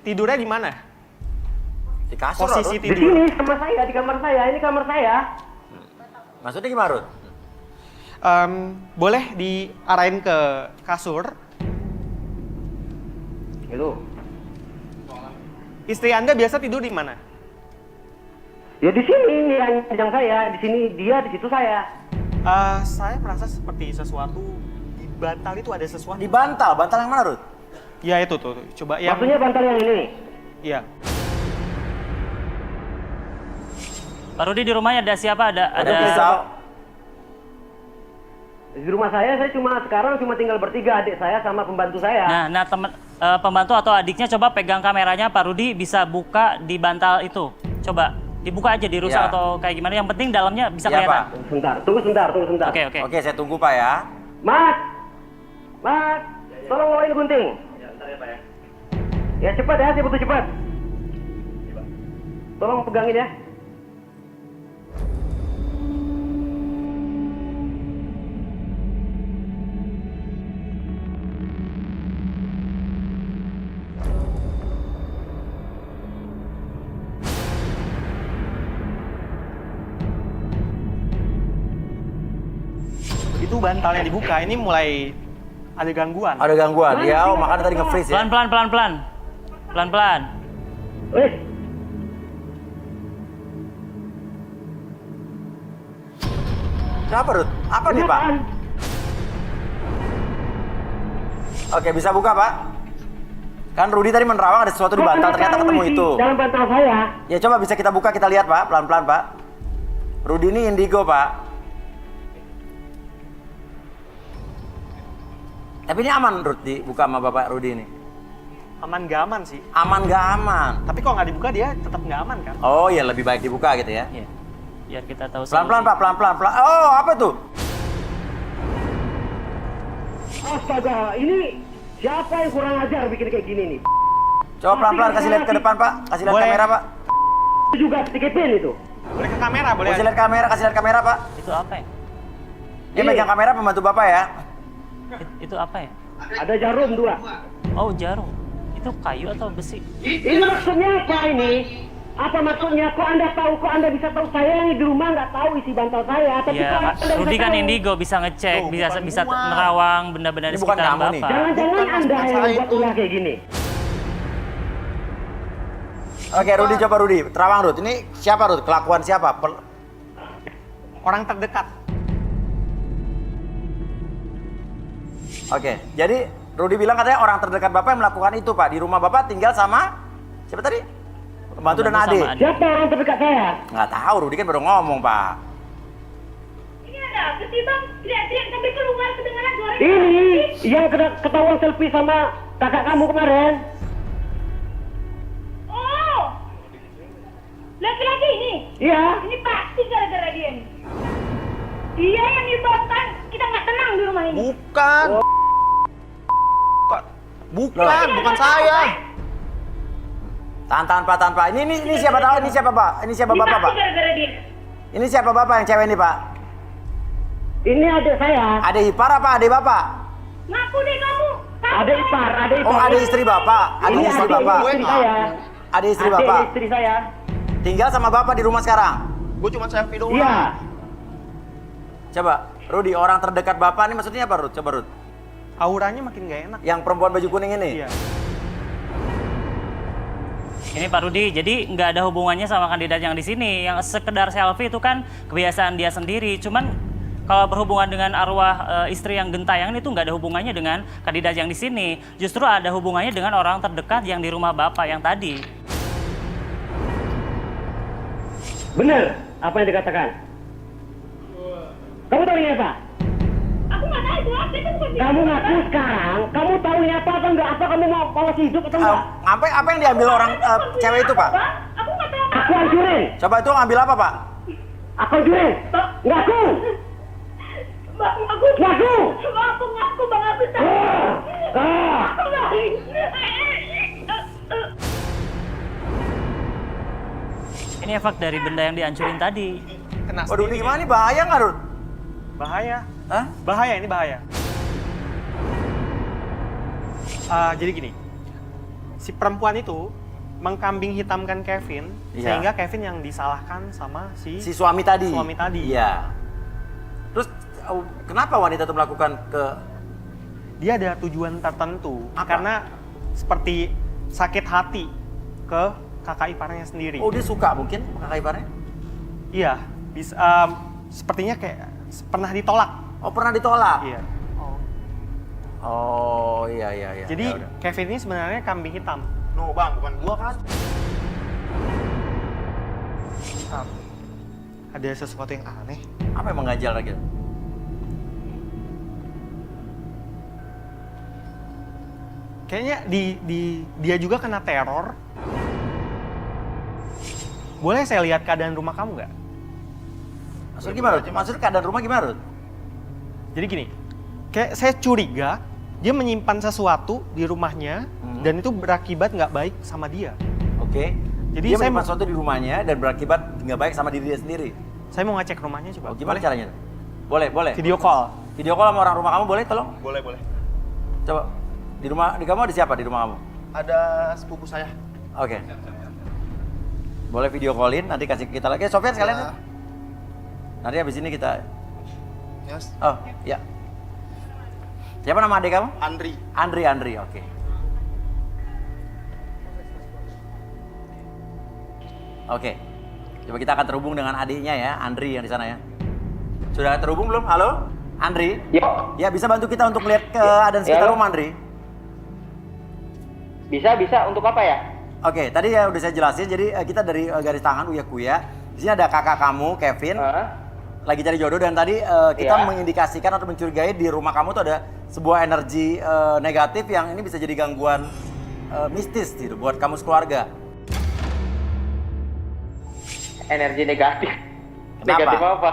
tidurnya di mana? Di kasur, Posisi Rud. Di tidur. sini sama saya, di kamar saya. Ini kamar saya. Maksudnya gimana, Rud? Boleh diarahin ke kasur. Itu. Istri Anda biasa tidur di mana? Ya di sini ini yang saya, di sini dia, di situ saya. Saya merasa seperti sesuatu di bantal itu ada sesuatu. Di bantal? Bantal yang mana, Rud? Ya itu tuh. Coba yang. Maksudnya bantal yang ini. Iya. Pak Rudi di rumahnya ada siapa? Ada pisau. Di rumah saya sekarang cuma tinggal bertiga, adik saya sama pembantu saya. Nah, teman pembantu atau adiknya coba pegang kameranya, Pak Rudi bisa buka di bantal itu. Coba dibuka aja, dirusak Ya. atau kayak gimana. Yang penting dalamnya bisa Ya, kelihatan. Pak. Tunggu sebentar. Oke. Oke, saya tunggu Pak ya. Mas, tolong bawain gunting. Ya cepat ya, saya butuh cepat. Tolong pegangin ya. Itu bantal yang dibuka, ini mulai ada gangguan. Ada gangguan. Ya, makanya tadi nge-freeze ya. Pelan-pelan. Kenapa, Rud? Apa nih, Pak? Oke, bisa buka, Pak? Kan Rudi tadi menerawang ada sesuatu di bantal, ternyata ketemu itu. Dalam bantal saya. Ya, coba bisa kita buka, kita lihat, Pak. Pelan-pelan, Pak. Rudi ini indigo, Pak. Tapi ini aman, Rud, dibuka sama Bapak Rudi ini? Aman gak aman sih? Aman gak aman? Tapi kalau nggak dibuka dia tetap nggak aman kan? Oh, ya lebih baik dibuka gitu ya? Iya. Biar kita tahu. Pelan-pelan, Pak, pelan-pelan. Oh, apa tuh? Astaga, ini siapa yang kurang ajar bikin kayak gini nih? Coba pelan-pelan, kasih lihat ke depan, Pak. Kasih lihat kamera, Pak. Itu juga sikipin itu. Boleh ke kamera, boleh. Kasih lihat kamera, kasih lihat kamera, Pak. Itu apa ya? Dia megang kamera pembantu Bapak ya? Itu apa ya? Ada jarum 2. Oh, jarum. Itu Itu kayu atau besi? Ini maksudnya apa ini? Apa maksudnya? Kok Anda tahu? Kok Anda bisa tahu? Saya yang di rumah nggak tahu isi bantal saya. Tapi Iya, kok Pak. Anda Rudi bisa kan tahu? indigo, bisa ngecek, Tuh, bisa bukan bisa gua. nerawang benda-benda di Ini bukan sekitar kamu nih. Bapak. Jangan-jangan Bukan, Anda Mas, yang saya buat itu. ulah kayak gini. Oke, Rudi coba Rudi. Terawang Rud. Ini siapa Rud? Kelakuan siapa? Orang terdekat. Oke, jadi Rudi bilang katanya orang terdekat Bapak yang melakukan itu, Pak. Di rumah Bapak tinggal sama siapa tadi? Pembantu dan Pembantu adik. sama adik. Siapa orang terdekat saya? Nggak tahu, Rudi kan baru ngomong, Pak. Ini ada apa sih bang? Teriak-teriak sampai keluar kedengaran suara. Ini yang ketahuan selfie sama kakak kamu kemarin. Oh, laki-laki ini. Iya. Ini pasti gara-gara dia nih. Dia yang menyebabkan kita nggak tenang di rumah ini. Bukan. Bukan saya. Tahan, Pak, tahan, Pak. Ini siapa tahu? Ini siapa, Pak? Ini siapa Ini Bapak, pasti Pak? gara-gara dia. Ini siapa Bapak yang cewek ini, Pak? Ini adik saya. Adik ipar apa adik Bapak? Ngaku deh kamu. Adik ipar, adik ipar. Oh, adik istri Bapak. Adik Iya, istri adik Bapak. istri saya. Adik istri Adik Bapak. istri saya. Tinggal sama Bapak di rumah sekarang. Gue cuma selfie doang. Iya. Coba, Rudi, orang terdekat Bapak ini maksudnya apa, Rud? Coba, Rud. Auranya makin gak enak. Yang perempuan baju kuning ini? Iya. Ini Pak Rudi, jadi nggak ada hubungannya sama kandidat yang di sini. Yang sekedar selfie itu kan kebiasaan dia sendiri. Cuman kalau berhubungan dengan arwah istri yang gentayangan itu nggak ada hubungannya dengan kandidat yang di sini. Justru ada hubungannya dengan orang terdekat yang di rumah Bapak yang tadi. Benar apa yang dikatakan? Kamu tahu ini apa? Aku nggak tahu itu apa. Itu bukan Kamu ngaku sekarang, kamu tahu ini apa atau enggak? Apa kamu mau masih hidup atau enggak? Apa yang diambil orang cewek itu, Pak? Aku nggak tahu. Aku hancurin. Coba itu ngambil apa, Pak? Aku hancurin. Ngaku. Bang, aku Ngaku. ngaku bang, aku tahu. Aku nggak. Ini efek dari benda yang dihancurin tadi. Kena Waduh, ini sendiri. gimana nih? Bahaya nggak, Rud? Bahaya. Hah? Bahaya, ini bahaya. Jadi gini, si perempuan itu mengkambing hitamkan Kevin, Iya. sehingga Kevin yang disalahkan sama si Suami tadi? Suami tadi. Iya. Terus, kenapa wanita itu melakukan ke... Dia ada tujuan tertentu, Apa? karena seperti sakit hati ke kakak iparnya sendiri. Oh, dia suka mungkin sama kakak iparnya? Iya, sepertinya kayak pernah ditolak. Oh, pernah ditolak? Iya. Oh, iya. Jadi Ya udah. Kevin ini sebenarnya kambing hitam. No bang, bukan gua kan. Ada sesuatu yang aneh. Apa yang mengganjal lagi? Kayaknya dia juga kena teror. Boleh saya lihat keadaan rumah kamu nggak? Maksudnya gimana, Rud? Maksudnya keadaan rumah gimana, Rud? Jadi gini, kayak saya curiga dia menyimpan sesuatu di rumahnya dan itu berakibat nggak baik sama dia. Oke. Jadi dia saya menyimpan sesuatu di rumahnya dan berakibat nggak baik sama diri dia sendiri. Saya mau ngecek rumahnya coba. Oh, gimana Boleh? caranya? Boleh. Video call. Video call sama orang rumah kamu boleh, tolong? Boleh. Coba. Di kamu ada siapa di rumah kamu? Ada sepupu saya. Oke. Boleh video callin, nanti kasih kita lagi. Sofian sekalian ya. Nanti habis ini kita... Yes. Oh, ya. Siapa nama adik kamu? Andri. Oke. Oke. Coba kita akan terhubung dengan adiknya ya, Andri yang di sana ya. Sudah terhubung belum? Halo? Andri? Ya, bisa bantu kita untuk lihat keadaan sekitar rumah, Andri? Bisa. Untuk apa ya? Oke, tadi ya udah saya jelasin. Jadi kita dari garis tangan Uya Kuya. Di sini ada kakak kamu, Kevin. Lagi cari jodoh dan tadi kita mengindikasikan atau mencurigai di rumah kamu tuh ada sebuah energi negatif yang ini bisa jadi gangguan mistis gitu buat kamu sekeluarga. Energi negatif. Kenapa? Negatif apa?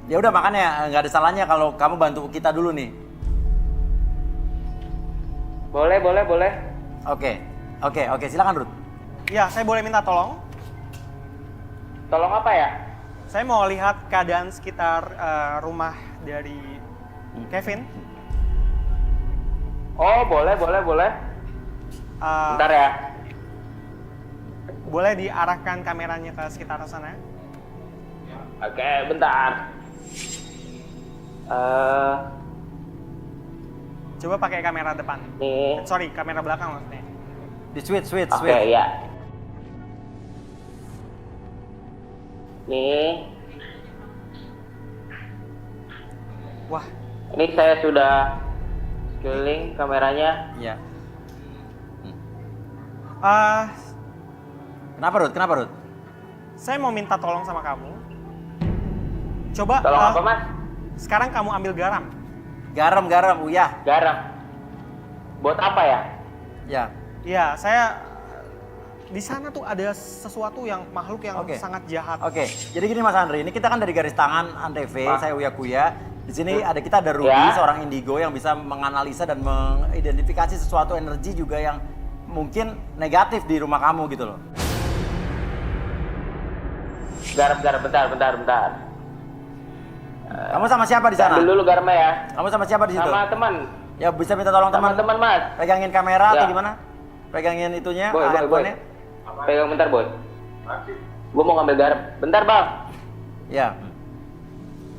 Ya udah makanya nggak ada salahnya kalau kamu bantu kita dulu nih. Boleh. Oke, silakan Ruth. Ya, saya boleh minta tolong? Tolong apa ya? Saya mau lihat keadaan sekitar rumah dari Kevin. Oh, boleh. Bentar ya. Boleh diarahkan kameranya ke sekitar sana? Oke, bentar. Coba pakai kamera depan. Nih. Sorry, kamera belakang maksudnya. Di switch. Oke, ya. Nih. Wah. Ini saya sudah keliling kameranya. Iya. Kenapa Ruth? Saya mau minta tolong sama kamu. Coba. Tolong apa, Mas? Sekarang kamu ambil garam. Garam, Uya. Garam. Buat apa ya? Ya. Iya, saya di sana tuh ada sesuatu yang makhluk yang Oke. sangat jahat. Oke, jadi gini Mas Andri, ini kita kan dari garis tangan Antv, saya Uya Kuya. Di sini kita ada Rudy, Ya. seorang indigo yang bisa menganalisa dan mengidentifikasi sesuatu energi juga yang mungkin negatif di rumah kamu gitu loh. Garam, bentar. Kamu sama siapa di sana? Ambil dulu garamnya ya. Kamu sama siapa di situ? Sama teman. Ya bisa minta tolong teman. Teman, Mas. Pegangin kamera Ya. atau gimana? Pegangin itunya, Boy. handphonenya. Pegang bentar, Boy. Gue mau ngambil garam. Bentar, Bang. Ya.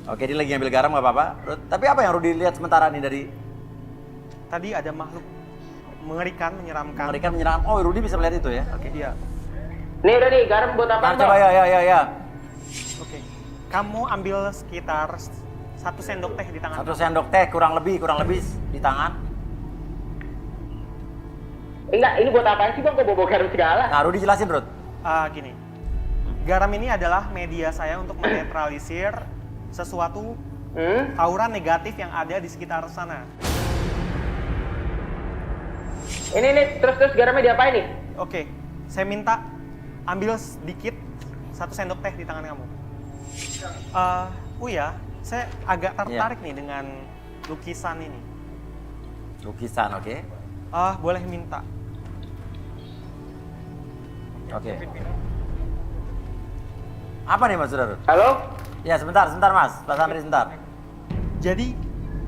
Oke, dia lagi ngambil garam nggak apa-apa. Tapi apa yang Rudy lihat sementara nih dari? Tadi ada makhluk mengerikan, menyeramkan. Mengerikan, menyeramkan. Oh, Rudy bisa melihat itu ya? Oke, iya. Nih udah nih, garam buat apa, Nah, coba ya. Oke. Kamu ambil sekitar 1 sendok teh di tangan. 1 sendok teh kurang lebih di tangan. Enggak, ini buat apaan sih, Bang? Kok bawa garam segala? Nah, Rudy jelasin, Ruth. Gini. Garam ini adalah media saya untuk menetralisir sesuatu aura negatif yang ada di sekitar sana. Ini terus garamnya diapain nih? Oke, saya minta ambil sedikit 1 sendok teh di tangan kamu. Uya, saya agak tertarik nih dengan lukisan ini. Lukisan, oke. Boleh minta. Oke. Apa nih Mas Saudara? Halo? Ya sebentar Mas, Mas Andri sebentar. Jadi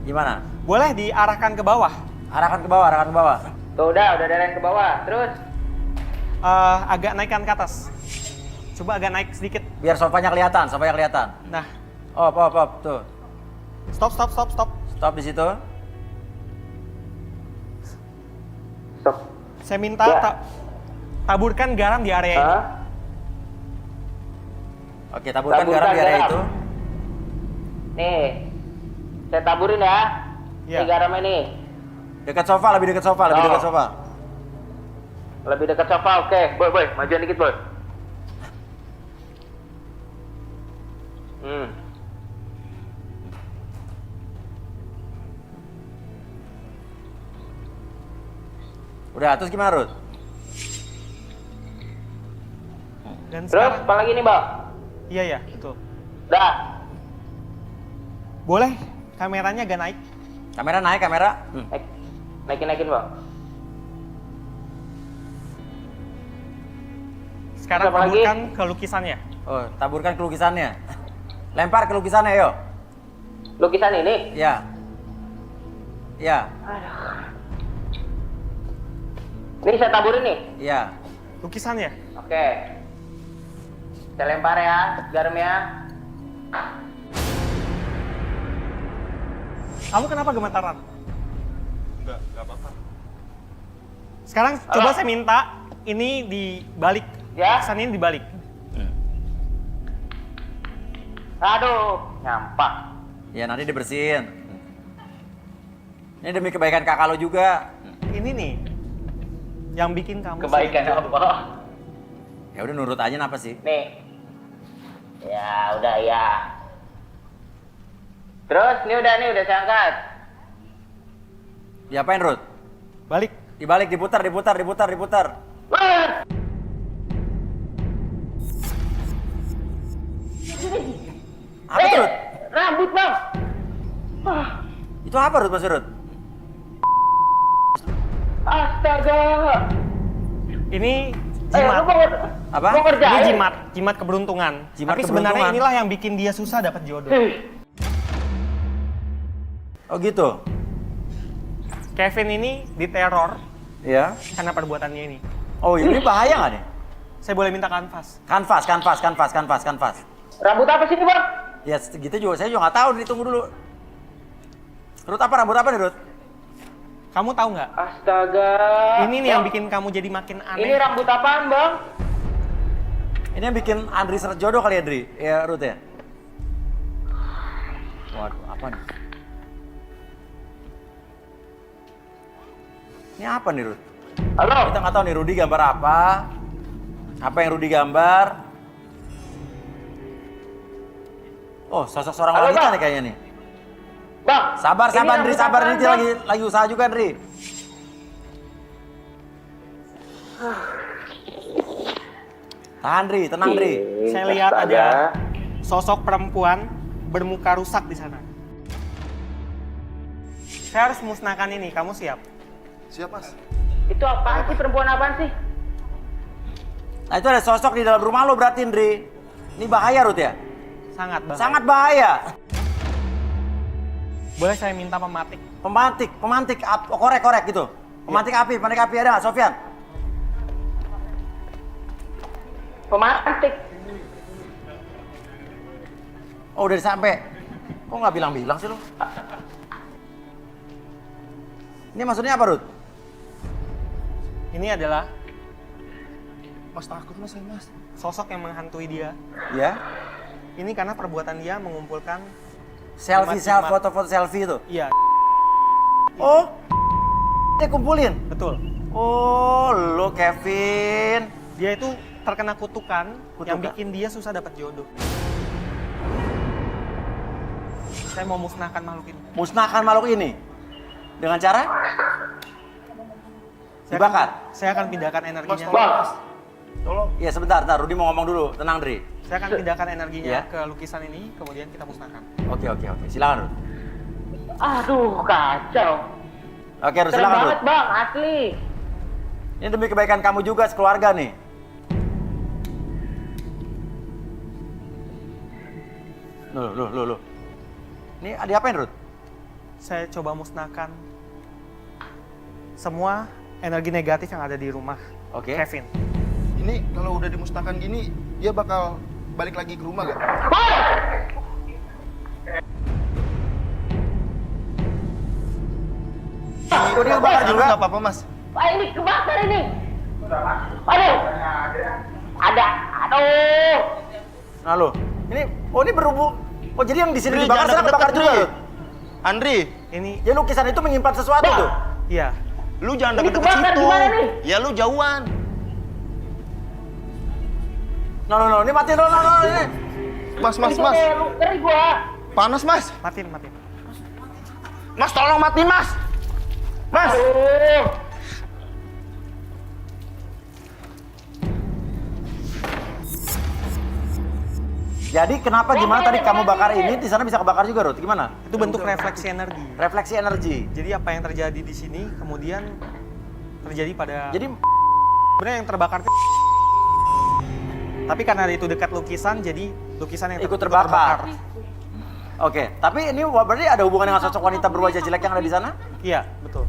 gimana? Boleh diarahkan ke bawah. Arahkan ke bawah. Tuh udah arahin ke bawah. Terus? Agak naikkan ke atas. Coba agak naik sedikit. Biar sofanya kelihatan. Nah. Op, tuh. Stop. Stop di situ. Stop. Saya minta taburkan garam di area ini. Oke, taburkan garam di area itu. Nih, saya taburin ya. Iya. Ini garamnya nih. Dekat sofa, lebih dekat sofa. Lebih dekat sofa, oke. Boy, majuan dikit, Boy. Udah, terus gimana, Ruth? Dan terus, apa lagi nih, Bang? Iya, betul. Udah. Boleh kameranya agak naik. Kamera naik. Naikin, Bang. Sekarang apa lagi? taburkan ke lukisannya. Oh, taburkan ke lukisannya. Lempar ke lukisannya, yuk. Lukisan ini? Ya. Ini saya taburin nih? Iya. Lukisannya? Oke. Saya lempar ya, garamnya. Kamu kenapa gemetaran? Enggak apa-apa. Sekarang coba saya minta ini dibalik. Ya. Lukisan ini dibalik. Aduh, nyampah. Ya, nanti dibersihin. Ini demi kebaikan kakak lo juga. Ini nih yang bikin kamu Kebaikan sulit. apa? Ya udah nurut aja napa sih? Nih. Ya, udah ya. Terus, nih udah saya angkat. Diapain, Ruth? Balik. Dibalik, diputar. Apa tuh, Ruth? Rambut, Bang. Itu apa, Ruth, Mas Ruth? Astaga. Ini jimat. Apa? Ini jimat keberuntungan. Jimat Tapi keberuntungan. sebenarnya inilah yang bikin dia susah dapat jodoh. Oh gitu. Kevin ini diteror Iya. Karena perbuatannya ini. Oh, ini bahaya nggak nih? Saya boleh minta kanvas? Kanvas. Rambut apa sih ini, Bang? Ya, gitu juga. Saya juga nggak tahu. Tunggu dulu. Rambut apa nih, Rut? Kamu tahu nggak? Astaga. Ini nih yang bikin kamu jadi makin aneh. Ini rambut apaan, Bang? Ini yang bikin Andri seret jodoh kali ya, Andri? Ya, Rut ya? Waduh, apa nih? Ini apa nih, Rut? Halo? Kita nggak tahu nih, Rudi gambar apa? Apa yang Rudi gambar? Oh, sosok seorang Halo, wanita Bang. nih kayaknya nih. Bang. Sabar, ini Andri, rambut sabar. apaan, Ini Bang? lagi usaha juga, Andri. Tahan, Andri. Tenang, Andri. Saya lihat ada sosok perempuan bermuka rusak di sana. Saya harus musnahkan ini. Kamu siap? Siap, Mas. Itu apaan sih? Perempuan apaan sih? Nah, itu ada sosok di dalam rumah lo berarti, Andri. Ini bahaya, Rut ya? Sangat bahaya. Sangat bahaya. Boleh saya minta pematik? Pemantik, korek gitu. Pemantik api ada nggak, Sofyan? Pemantik. Oh, udah sampai. Kok nggak bilang-bilang sih lo? Ini maksudnya apa, Rut? Ini adalah Mas takut, Mas. sosok yang menghantui dia. Ya. Ini karena perbuatan dia mengumpulkan Foto-foto selfie itu. Iya. Oh, dia kumpulin. Betul. Oh, lo Kevin. Dia itu terkena kutukan yang bikin dia susah dapat jodoh. Saya mau musnahkan makhluk ini. Musnahkan makhluk ini dengan cara dibakar. Saya akan pindahkan energinya. Bang. Tolong. Iya, sebentar. Rudi mau ngomong dulu. Tenang, Dri. Saya akan pindahkan energinya Ya. ke lukisan ini, kemudian kita musnahkan. Oke. Silakan, Rud. Aduh, kacau. Oke, Rud, Keren silakan, Rud. banget, Bang. Asli. Ini demi kebaikan kamu juga sekeluarga nih. Loh. Ini diapain, Rud? Saya coba musnahkan semua energi negatif yang ada di rumah Oke. Kevin. Ini kalau udah dimusnahkan gini, dia bakal balik lagi ke rumah gak? Oh, dia bakar juga? Gak apa-apa, Mas. Wah, ini kebakar ini. Aduh. Aduh. Nah, lo. Ini berhubung. Oh, jadi yang di sini dibakar sana kebakar juga, Rud? Andri, Ini Ya, lukisan itu menyimpan sesuatu tuh. iya. lu jangan Ini deket-deket kebakar situ. gimana nih? Ya lu jauhan. No, ini matiin dulu, ini. Mas. Ngeri gua. Panas, Mas. Matiin. Mas, tolong matiin, Mas. Mas. Aduh. Jadi kenapa gimana tadi kamu bakar ini di sana bisa kebakar juga, Rut? Gimana? Itu bentuk refleksi energi. Refleksi energi. Jadi apa yang terjadi di sini kemudian terjadi pada Jadi sebenarnya yang terbakar itu tapi karena itu dekat lukisan jadi lukisan yang ikut terbakar. Oke, tapi ini berarti ada hubungan dengan sosok wanita berwajah jelek yang ada di sana? Iya, betul.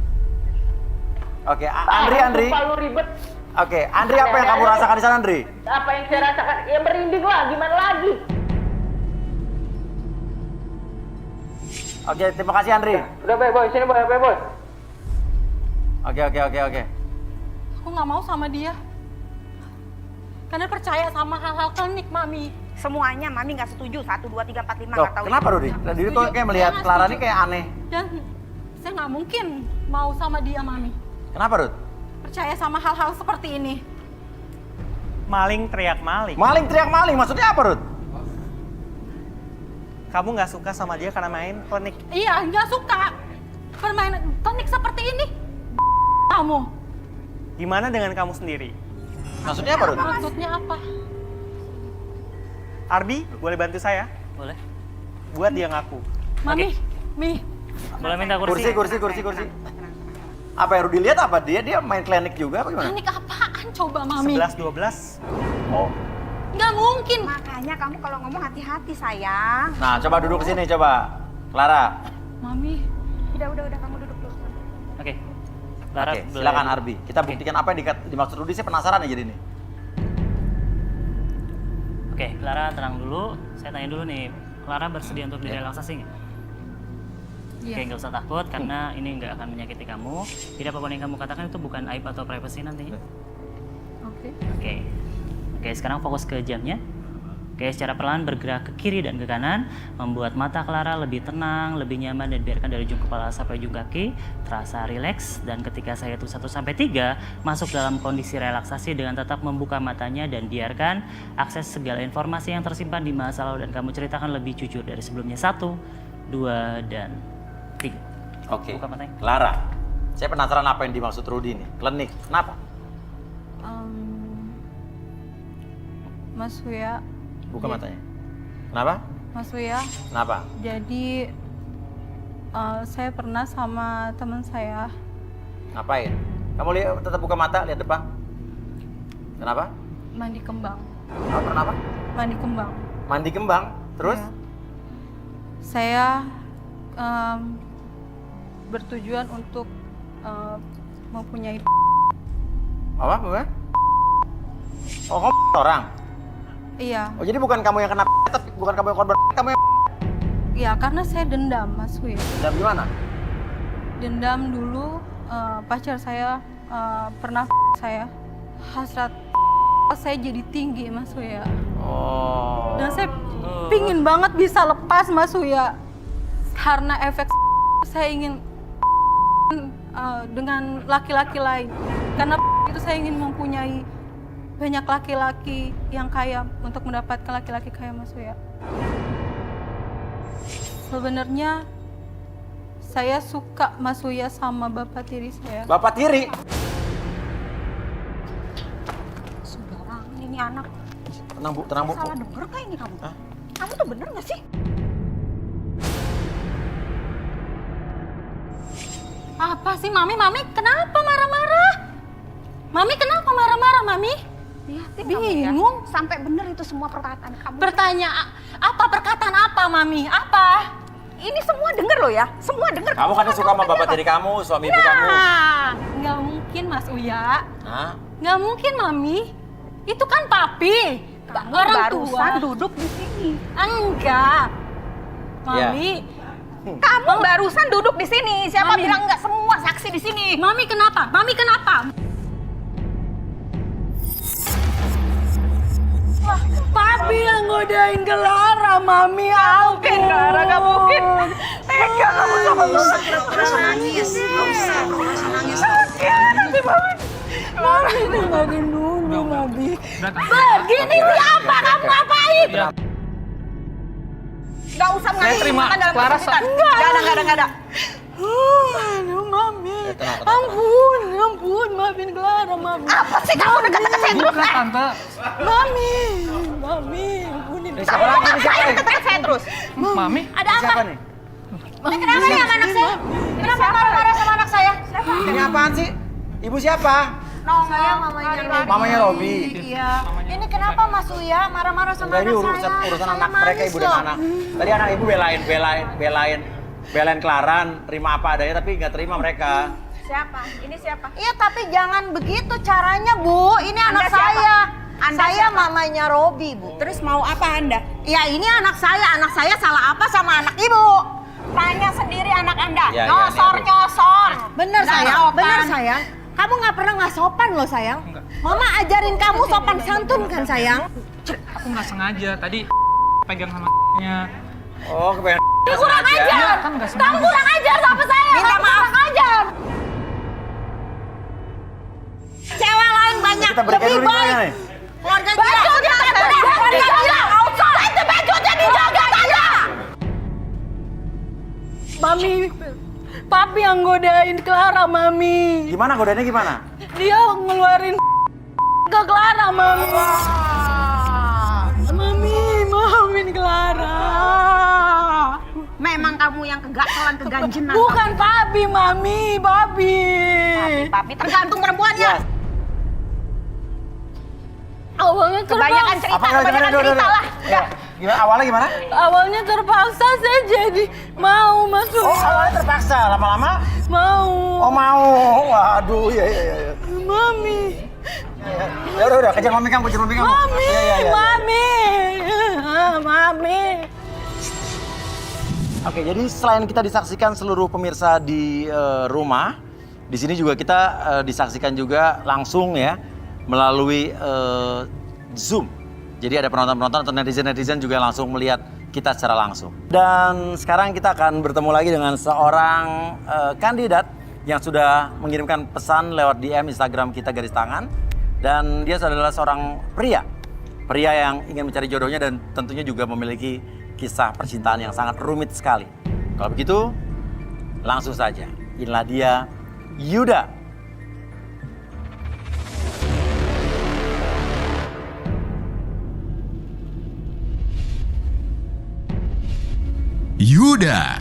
Oke, Andri. Sumpah lu ribet. Oke, Andri, apa yang kamu rasakan di sana, Andri? Apa yang saya rasakan? Ya merinding lah, gimana lagi? Oke, terima kasih, Andri. Udah, boy. Sini, boy. Oke. Aku nggak mau sama dia. Karena percaya sama hal-hal klinik, Mami. Semuanya Mami nggak setuju. 1, 2, 3, 4, 5 Loh, nggak tahu. kenapa, Rudi? Tadi itu kayak melihat Saya nggak Clara setuju. ini kayak aneh. Dan saya nggak mungkin mau sama dia, Mami. Kenapa, Rud? Percaya sama hal-hal seperti ini. Maling teriak maling. Maling teriak maling, maksudnya apa, Rud? Kamu nggak suka sama dia karena main klinik. Iya, nggak suka. Permainan klinik seperti ini. Kamu. Gimana dengan kamu sendiri? Maksudnya apa, Rud? Maksudnya apa? Arbi, boleh bantu saya? Boleh. Buat dia ngaku. Mami, Mi. Boleh minta kursi? Kursi. Apa yang Rudi lihat apa? Dia main klinik juga apa gimana? Klinik apaan coba, Mami? 11-12. Oh. Nggak mungkin. Makanya kamu kalau ngomong hati-hati sayang. Nah, coba duduk ke sini coba. Clara. Mami. Udah kamu duduk dulu. Oke. Clara, Oke, silakan Arbi. Kita buktikan apa yang dimaksud Rudy. Saya penasaran aja jadi nih. Oke, Clara tenang dulu. Saya tanya dulu nih, Clara bersedia untuk direlaksasi nggak? Iya. Oke, nggak usah takut karena ini nggak akan menyakiti kamu. Tidak apapun yang kamu katakan itu bukan aib atau privacy nantinya. Oke. Oke, sekarang fokus ke jamnya. Oke, secara perlahan bergerak ke kiri dan ke kanan, membuat mata Clara lebih tenang, lebih nyaman, dan biarkan dari ujung kepala sampai ujung kaki terasa rileks. Dan ketika saya hitung 1 sampai 3, masuk dalam kondisi relaksasi dengan tetap membuka matanya dan biarkan akses segala informasi yang tersimpan di masa lalu dan kamu ceritakan lebih jujur dari sebelumnya. 1, 2, dan 3. Oke. Buka matanya. Clara, saya penasaran apa yang dimaksud Rudy nih. Klinik, kenapa? Mas Uya. Buka matanya. Kenapa? Mas Uya. Kenapa? Jadi saya pernah sama teman saya. Ngapain? Kamu lihat, tetap buka mata, lihat depan. Kenapa? Mandi kembang. Kenapa? Mandi kembang. Mandi kembang, terus? Ya. Saya bertujuan untuk mempunyai Apa? Oh, kamu orang? Iya. Oh, jadi bukan kamu yang kena tapi bukan kamu yang korban, kamu yang Iya, karena saya dendam, Mas Wi. Dendam gimana? Dendam dulu pacar saya pernah saya. Hasrat saya jadi tinggi, Mas Wi. Oh. Dan saya pingin banget bisa lepas, Mas Wi. Karena efek saya ingin dengan laki-laki lain. Karena itu saya ingin mempunyai banyak laki-laki yang kaya untuk mendapatkan laki-laki kaya, Mas Uya. Sebenarnya saya suka Mas Uya sama bapak tiri saya. Bapak tiri? Sembarangan ini anak. Tenang Bu, tenang Bu. Salah denger kah ini kamu? Kamu tuh bener gak sih? Apa sih, Mami? Mami kenapa marah-marah? Mami kenapa marah-marah, Mami? Bingung. Sampai bener itu semua perkataan kamu. Perkataan apa, Mami? Apa? Ini semua denger loh ya. Semua denger. Kamu kan suka sama bapak tiri kamu, suami ibu kamu. Nggak mungkin, Mas Uya. Hah? Nggak mungkin, Mami. Itu kan papi. Kamu Orang barusan tua. duduk di sini. Enggak. Mami. Kamu barusan duduk di sini. Siapa bilang enggak semua saksi di sini? Mami kenapa? Mami kenapa? Papi yang ngodain Clara, Mami. Mungkin, Clara, gak mungkin. Tega kamu sama Clara. Nangis, nggak usah nangis. Nanti Mami dengerin dulu, Mami. Begini siapa? Kamu ngapain? Gak usah Saya terima makan dalam Clara. kesulitan. Gak ada. Aduh, Mami. Ampun, maafin Clara, Mami. Apa sih kamu deket-deket saya terus? Bukan, Tante. Mami, ampunin. Siapa lagi nih, siapa nih? Deket-deket saya terus. Mami? Ada apa? Siapa nih? Ini kenapa nih sama anak saya? Kenapa marah-marah sama anak saya? Ini apaan sih? Ibu siapa? Saya mamanya Mamanya Robi. Iya. Ini kenapa Mas Uya marah-marah sama Enggak, ini anak saya? urusan anak mereka, ibu dan anak. Tadi anak ibu belain Clara, terima apa adanya tapi nggak terima mereka. Siapa? Ini siapa? Iya, tapi jangan begitu caranya, Bu. Ini anak siapa? saya. Saya mamanya Robi, Bu. Terus mau apa Anda? Ya, ini anak saya. Anak saya salah apa sama anak Ibu? Tanya sendiri anak Anda. Ya, Nyosor. Bener, Nggak sayang. sopan. Bener, sayang. Kamu nggak pernah nggak sopan loh, sayang. Mama ajarin kamu sopan santun kan, sayang? Aku nggak sengaja. Tadi pegang sama nya. Oh, kepengen Kurang ajar. Kan nggak Kamu sengaja. kurang ajar sama saya. Minta maaf. Kurang ajar. Cewek lain banyak. Kita berikan lebih dulu baik. gimana nih? Keluarga Bajutnya itu bajutnya dijaga saja. Mami, papi yang godain Clara, Mami. Gimana godainnya gimana? Dia ngeluarin ke Clara, Mami. Mami, maafin Clara. Memang kamu yang kegatelan, keganjenan. Bukan papi, Mami, papi. Papi tergantung perempuannya. Awalnya Kebanyakan cerita, kebanyakan cerita lah. Ya, gimana? Awalnya gimana? Awalnya terpaksa saya jadi mau masuk. Oh, awalnya terpaksa, lama-lama? Mau. Oh, Oh mau, waduh ya. Mami. Ya udah, kejar mami kamu, kejar mami kamu. Mami, Mami. Oke, jadi selain kita disaksikan seluruh pemirsa di rumah, di sini juga kita disaksikan juga langsung ya melalui Zoom. Jadi ada penonton-penonton atau netizen-netizen juga langsung melihat kita secara langsung. Dan sekarang kita akan bertemu lagi dengan seorang kandidat yang sudah mengirimkan pesan lewat DM Instagram kita garis tangan. Dan dia adalah seorang pria yang ingin mencari jodohnya dan tentunya juga memiliki kisah percintaan yang sangat rumit sekali. Kalau begitu, langsung saja. Inilah dia, Yuda. Yuda,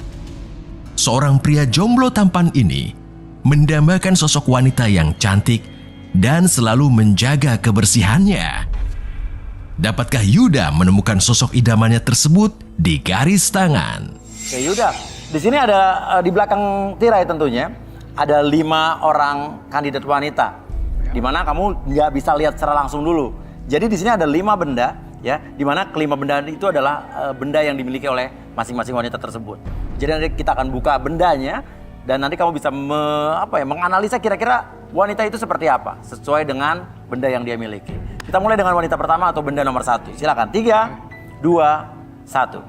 seorang pria jomblo tampan ini mendambakan sosok wanita yang cantik dan selalu menjaga kebersihannya. Dapatkah Yuda menemukan sosok idamannya tersebut di garis tangan? Oke Yuda, di sini ada di belakang tirai tentunya ada 5 orang kandidat wanita, di mana kamu nggak bisa lihat secara langsung dulu. Jadi di sini ada 5 benda, ya, di mana kelima benda itu adalah benda yang dimiliki oleh masing-masing wanita tersebut. Jadi nanti kita akan buka bendanya dan nanti kamu bisa menganalisa kira-kira wanita itu seperti apa sesuai dengan benda yang dia miliki. Kita mulai dengan wanita pertama atau benda nomor 1. Silakan. 3, 2, 1.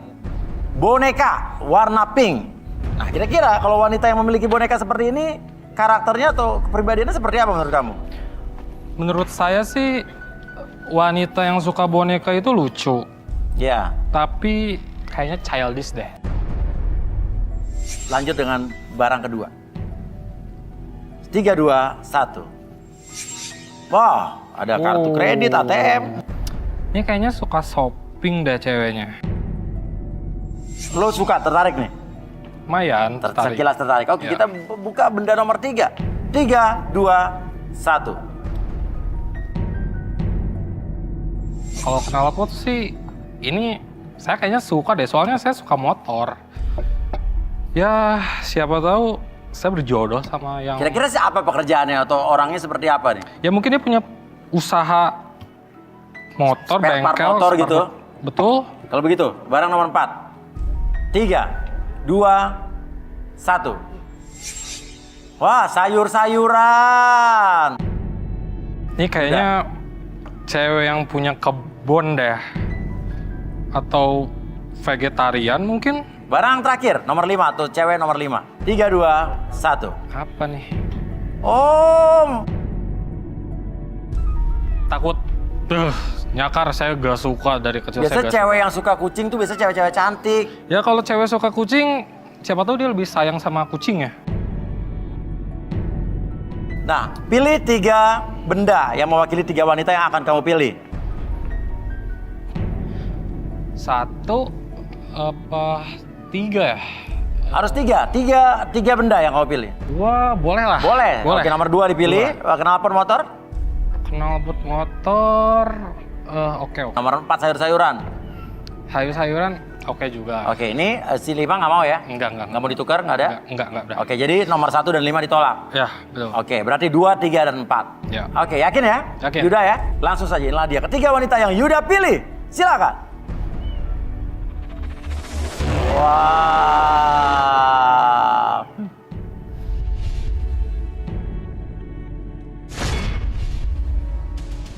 Boneka warna pink. Nah, kira-kira kalau wanita yang memiliki boneka seperti ini, karakternya atau kepribadiannya seperti apa menurut kamu? Menurut saya sih wanita yang suka boneka itu lucu. Ya. Tapi kayaknya childish deh. Lanjut dengan barang kedua. 3, 2, 1. Wah, ada kartu kredit, ATM. Ini kayaknya suka shopping deh ceweknya. Lo suka, tertarik nih? Lumayan, tertarik. Sekilas tertarik. Oke, kita buka benda nomor 3. 3, 2, 1. Kalau knalpot sih, ini saya kayaknya suka deh. Soalnya saya suka motor. Ya, siapa tahu saya berjodoh sama yang... Kira-kira sih apa pekerjaannya atau orangnya seperti apa nih? Ya mungkin dia punya usaha motor, Spare part bengkel. motor gitu? Betul. Kalau begitu, barang nomor 4. 3, 2, 1. Wah, sayur-sayuran. Ini kayaknya cewek yang punya kebun deh. Atau vegetarian mungkin. Barang terakhir, nomor 5 atau cewek nomor 5. 3, 2, 1. Apa nih? Takut. Nyakar, saya gak suka dari kecil. Biasa cewek yang suka kucing tuh biasa cewek-cewek cantik. Ya kalau cewek suka kucing, siapa tahu dia lebih sayang sama kucingnya. Nah, pilih 3 benda yang mewakili 3 wanita yang akan kamu pilih. 1 apa 3 ya? Harus 3 benda yang kamu pilih. 2 boleh lah. Boleh. Oke, nomor 2 dipilih. Knalpot motor. Knalpot motor. Oke. Nomor 4 sayur-sayuran. Sayur-sayuran oke juga. Oke, ini si 5 nggak mau ya? Enggak. Nggak mau ditukar, nggak ada? Enggak. Oke, jadi nomor 1 dan 5 ditolak. Ya, betul. Oke, berarti 2, 3, dan 4. Ya. Oke, yakin ya? Yakin. Yuda ya? Langsung saja, inilah dia ketiga wanita yang Yuda pilih. Silakan. Wow.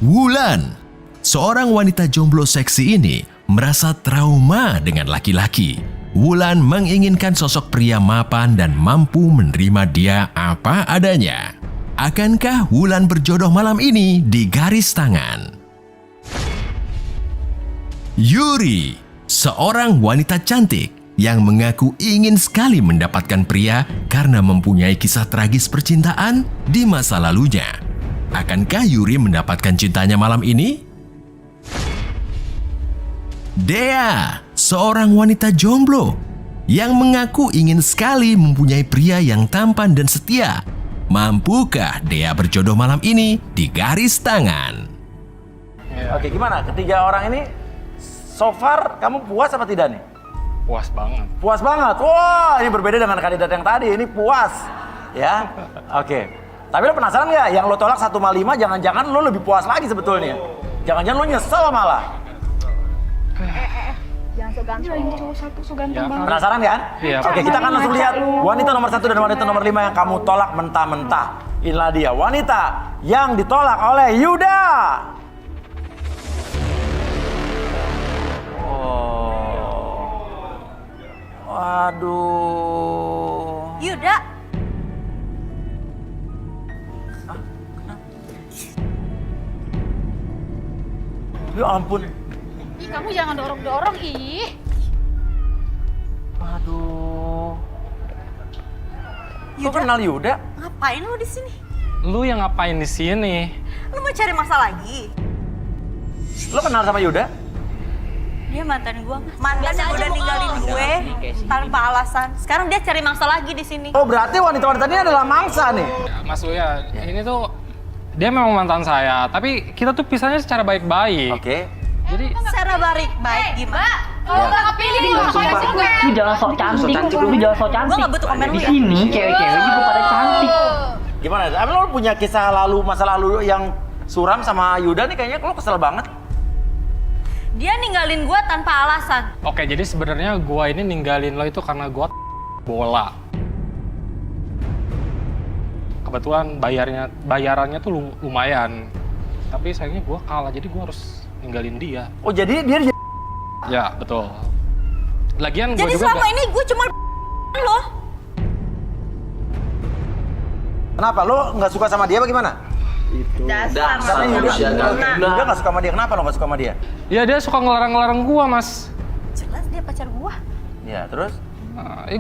Wulan, seorang wanita jomblo seksi ini merasa trauma dengan laki-laki. Wulan menginginkan sosok pria mapan dan mampu menerima dia apa adanya. Akankah Wulan berjodoh malam ini di garis tangan? Yuri, seorang wanita cantik yang mengaku ingin sekali mendapatkan pria karena mempunyai kisah tragis percintaan di masa lalunya. Akankah Yuri mendapatkan cintanya malam ini? Dea, seorang wanita jomblo yang mengaku ingin sekali mempunyai pria yang tampan dan setia. Mampukah Dea berjodoh malam ini di garis tangan? Oke, gimana? Ketiga orang ini so far kamu puas apa tidak nih? Puas banget. Puas banget. Wah, ini berbeda dengan kandidat yang tadi. Ini puas. Ya, oke. Tapi lo penasaran nggak? Yang lo tolak 1/5, jangan-jangan lo lebih puas lagi sebetulnya. Jangan-jangan lo nyesel malah. Jangan so ganteng. Ini cowok satu so ganteng banget. Penasaran kan? Iya. Oke, kita akan langsung lihat wanita nomor 1 dan wanita nomor 5 yang kamu tolak mentah-mentah. Inilah dia wanita yang ditolak oleh Yuda. Waduh. Yuda. Ya ampun. Ih, kamu jangan dorong-dorong, ih. Aduh. Lu kenal Yuda? Ngapain lu di sini? Lu yang ngapain di sini? Lu mau cari masalah lagi? Lu kenal sama Yuda? Dia mantan gua. Mantan yang udah ninggalin gue tanpa alasan. Sekarang dia cari masalah lagi di sini. Oh, berarti wanita-wanita ini adalah mangsa nih. Mas Uya, ini tuh dia memang mantan saya, tapi kita tuh pisahnya secara baik-baik. Oke. Jadi secara baik gimana? Kalau nggak kepilih, ngapain sih gue? Lu jangan sok cantik, lu jangan sok cantik. Gua nggak butuh komen lu Di ya. sini cewek-cewek juga pada cantik. Gimana? Emang lo punya kisah lalu, masa lalu yang suram sama Yuda nih kayaknya lo kesel banget. Dia ninggalin gua tanpa alasan. oke, jadi sebenarnya gua ini ninggalin lo itu karena gua bola. Kebetulan bayarannya tuh lumayan. Tapi sayangnya gua kalah, jadi gua harus ninggalin dia. Oh, jadi dia Ya, betul. Lagian gua Jadi juga selama ini gue cuma lo. kenapa? Lo nggak suka sama dia bagaimana? Dasar Yuda nggak suka sama dia. Kenapa lo nggak suka sama dia? Ya dia suka ngelarang-ngelarang gua, Mas. Jelas dia pacar gua. Ya, terus?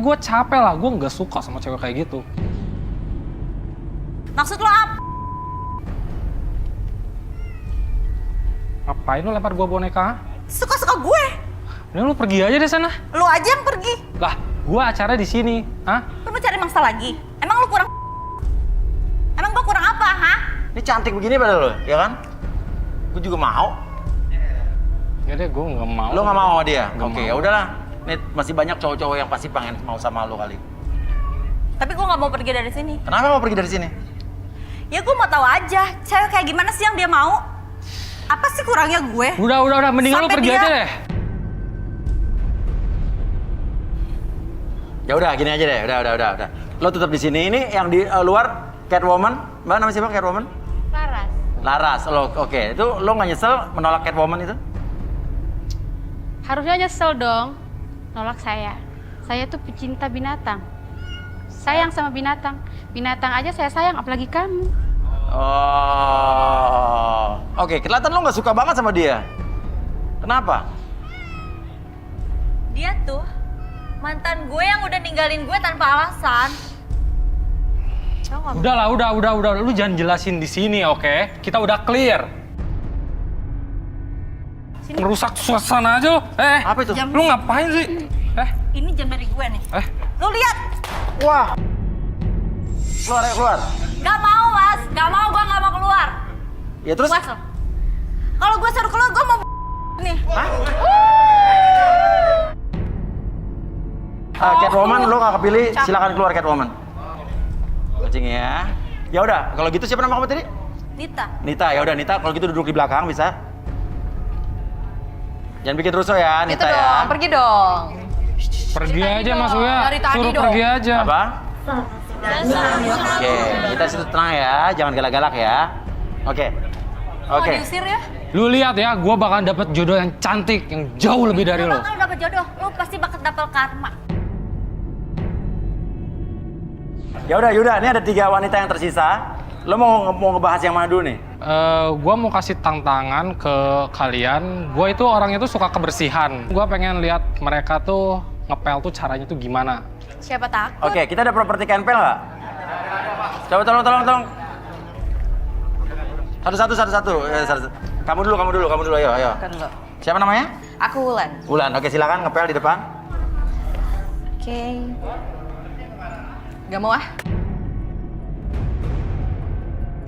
Gua capek lah, gua nggak suka sama cewek kayak gitu. Maksud lo apa? Ngapain lu lempar gua boneka? Suka-suka gue. Ini lu pergi aja deh sana. Lo aja yang pergi. Lah, gua acara di sini. Hah? Lu mau cari masalah lagi? Emang lu kurang? Emang gua kurang apa, hah? Ini cantik begini pada lo, ya kan? Gue juga mau. Ya deh, gua nggak mau. Lo nggak mau sama dia? Nggak Oke, mau. ya udahlah. Nih masih banyak cowok-cowok yang pasti pengen mau sama lo kali. Tapi gua nggak mau pergi dari sini. Kenapa mau pergi dari sini? Ya gua mau tahu aja, cewek kayak gimana sih yang dia mau? Apa sih kurangnya gue? Udah, mendingan lu Sampai pergi dia- aja deh. Ya udah, gini aja deh. Udah. Lo tetap di sini. Ini yang di luar Catwoman. Mbak namanya siapa Catwoman? Laras. Laras. Lo oke. Itu lo nggak nyesel menolak Catwoman itu? Harusnya nyesel dong nolak saya. Saya tuh pecinta binatang. Sayang sama binatang. Binatang aja saya sayang, apalagi kamu. Oh. Oke, kelihatan lo nggak suka banget sama dia. Kenapa? Dia tuh mantan gue yang udah ninggalin gue tanpa alasan. Tau gak? Udah. Lu jangan jelasin di sini, oke? Kita udah clear. Sini. Merusak suasana aja lo. Apa itu? Lu ngapain sih? Ini jam dari gue nih. Lu lihat. Wah. Keluar, ayo keluar. Gak mau, Mas. Gak mau, gue gak mau keluar. Ya terus? Puas lo. Kalau gue suruh keluar, gue mau nih. Catwoman, lo nggak kepilih, silakan keluar Catwoman. Kucing ya. Ya udah, kalau gitu siapa nama kamu tadi? Nita. Nita, ya udah Nita, kalau gitu duduk di belakang bisa. Jangan bikin rusuh ya, Nita ya. Pergi dong. Pergi aja Mas Uya. Dari tadi Suruh dong. pergi aja. Apa? Oke, kita situ tenang ya, jangan galak-galak ya. Oke. Oke. Mau diusir ya? Lu lihat ya, gua bakal dapet jodoh yang cantik, yang jauh lebih dari Lu lo. bakal dapet jodoh. Lu pasti bakal dapet karma. Ya udah, Yuda, ini ada 3 wanita yang tersisa. Lo mau ngebahas yang mana dulu nih? Gua mau kasih tantangan ke kalian. Gua itu orangnya tuh suka kebersihan. Gua pengen lihat mereka tuh ngepel tuh caranya tuh gimana. Siapa takut? Oke, kita ada properti campel nggak? Coba tolong. Satu-satu. Kamu dulu, ayo. Siapa namanya? Aku Wulan. Wulan, oke silakan ngepel di depan. Oke. Gak mau ah?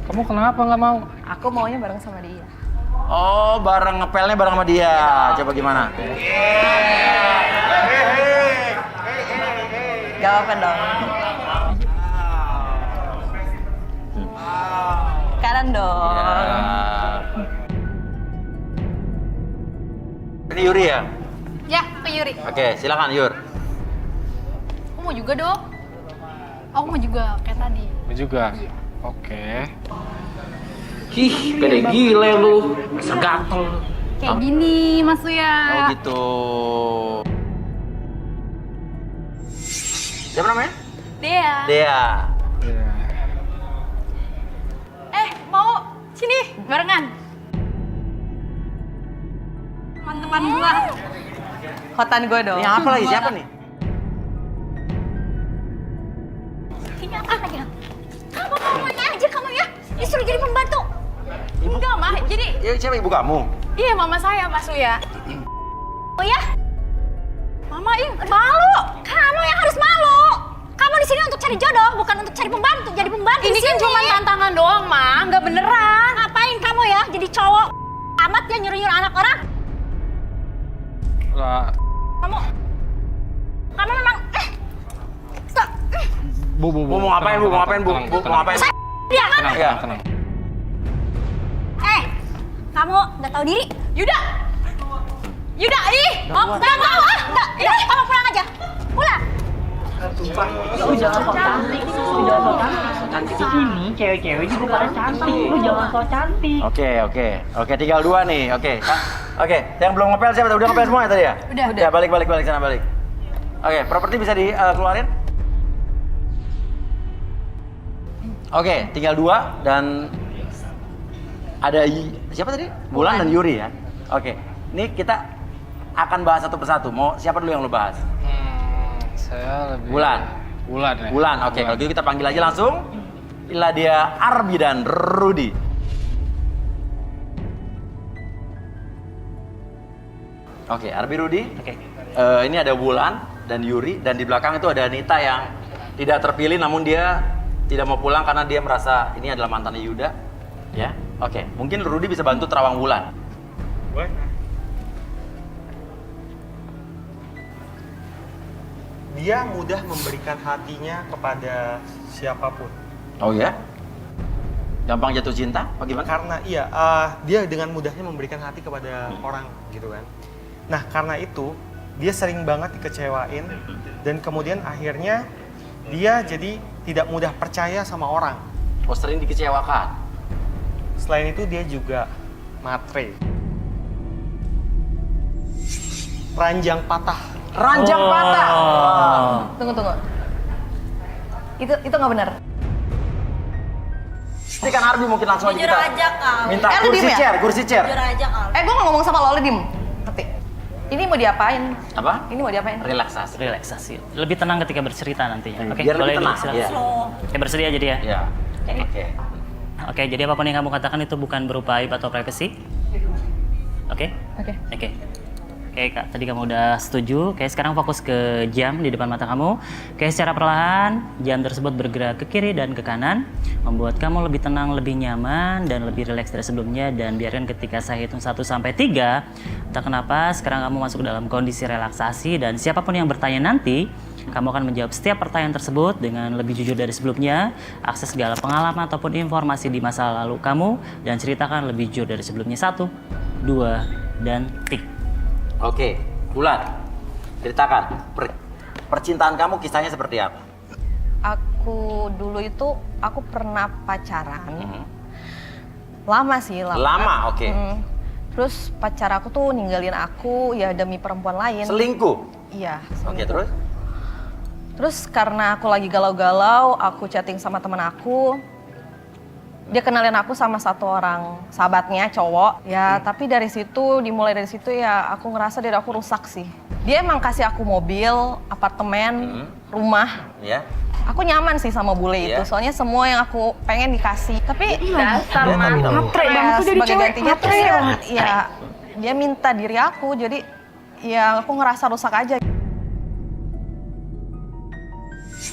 Kamu kenapa nggak mau? Aku maunya bareng sama dia. Oh, bareng ngepelnya bareng sama dia. Coba gimana? Gak apa-apa dong. Yuri ya? Ya, ke Yuri. Oke, silakan Yur. Aku mau juga dong. Aku mau juga kayak tadi. Mau juga? Oke. Ih, gede gile lu. Dasar gatel. Kayak gini, Mas Uya. Oh gitu. Siapa namanya? Dea. Dea. Mau sini barengan. Teman-teman gua. Hotan gue dong. Ini apa lagi? Siapa nih? Ini apa lagi? Kamu ngomongnya aja kamu ya. Disuruh jadi pembantu. Enggak, Mah. Jadi Ya, siapa ibu kamu? iya mama saya, Mas Uya. Oh ya? Mama malu. Kamu yang harus malu. Kamu di sini untuk cari jodoh, bukan untuk cari pembantu. Jadi pembantu ini kan cuma tantangan doang, Ma. Nggak beneran. Ngapain kamu ya? Jadi cowok amat ya nyuruh-nyuruh anak orang. Lah, Kamu memang stop. Bu, mau ngapain, Bu? Mau ngapain, Bu? Bu, mau ngapain? Dia kan? Iya. Kamu nggak tahu diri. Yuda, nggak mau ah. Nggak, kamu pulang aja. Pulang. Lu jangan sok cantik, lu jangan sok cantik. Di sini cewek-cewek juga pada cantik, lu jangan sok cantik. Oke, tinggal 2 nih. Oke, yang belum ngepel siapa? Udah ngepel semua ya tadi ya? Udah. Ya, balik sana balik. Oke, properti bisa dikeluarin? Oke, tinggal 2 dan ada siapa tadi? Bulan dan Yuri ya. Oke, ini kita akan bahas satu persatu. Mau siapa dulu yang lu bahas? saya lebih... Bulan ya? Bulan, oke. Kalau gitu kita panggil aja langsung. Inilah dia Arbi dan Rudy. Oke, Arbi, Rudy. Oke. Ini ada Bulan dan Yuri. Dan di belakang itu ada Anita yang tidak terpilih namun dia tidak mau pulang karena dia merasa ini adalah mantannya Yuda. Ya, oke. Mungkin Rudy bisa bantu terawang Bulan. Boleh. Dia mudah memberikan hatinya kepada siapapun. Oh ya? Gampang jatuh cinta? Bagaimana? Karena dia dengan mudahnya memberikan hati kepada orang gitu kan. Nah karena itu dia sering banget dikecewain dan kemudian akhirnya dia jadi tidak mudah percaya sama orang. Oh, sering dikecewakan? Selain itu dia juga matre. Ranjang patah. Ranjang patah? Tunggu. Itu nggak benar. Ini kan Arbi mungkin langsung aja Jujur kita aja, Kak. minta Lu kursi diem ya? chair. Jujur aja, Kak. Gue nggak ngomong sama lo, lu diem. Ngerti? Ini mau diapain? Apa? Ini mau diapain? Relaksasi. Lebih tenang ketika bercerita nantinya. Oke, biar lebih boleh tenang, silakan. ya. Oke, bersedia jadi ya? Iya. Oke. Oke, jadi apapun yang kamu katakan itu bukan berupa aib atau privacy. Oke? Oke, Kak, tadi kamu udah setuju. Oke, sekarang fokus ke jam di depan mata kamu. Oke, secara perlahan, jam tersebut bergerak ke kiri dan ke kanan, membuat kamu lebih tenang, lebih nyaman, dan lebih rileks dari sebelumnya. Dan biarkan ketika saya hitung 1 sampai 3, entah kenapa sekarang kamu masuk dalam kondisi relaksasi, dan siapapun yang bertanya nanti, kamu akan menjawab setiap pertanyaan tersebut dengan lebih jujur dari sebelumnya, akses segala pengalaman ataupun informasi di masa lalu kamu, dan ceritakan lebih jujur dari sebelumnya. 1, 2, dan tik. Oke, Bulan, ceritakan percintaan kamu kisahnya seperti apa? Aku dulu itu aku pernah pacaran. Lama sih, lama. Lama, oke. Terus pacar aku tuh ninggalin aku ya demi perempuan lain. Selingkuh? Iya. Oke, terus? Terus karena aku lagi galau-galau, aku chatting sama teman aku. Dia kenalin aku sama satu orang sahabatnya cowok. Ya, tapi dimulai dari situ ya aku ngerasa diri aku rusak sih. Dia emang kasih aku mobil, apartemen, rumah. Iya. Aku nyaman sih sama bule itu, soalnya semua yang aku pengen dikasih. Tapi dasar matre banget tuh jadi cewek. Gantinya tuh ya dia minta diri aku, jadi ya aku ngerasa rusak aja.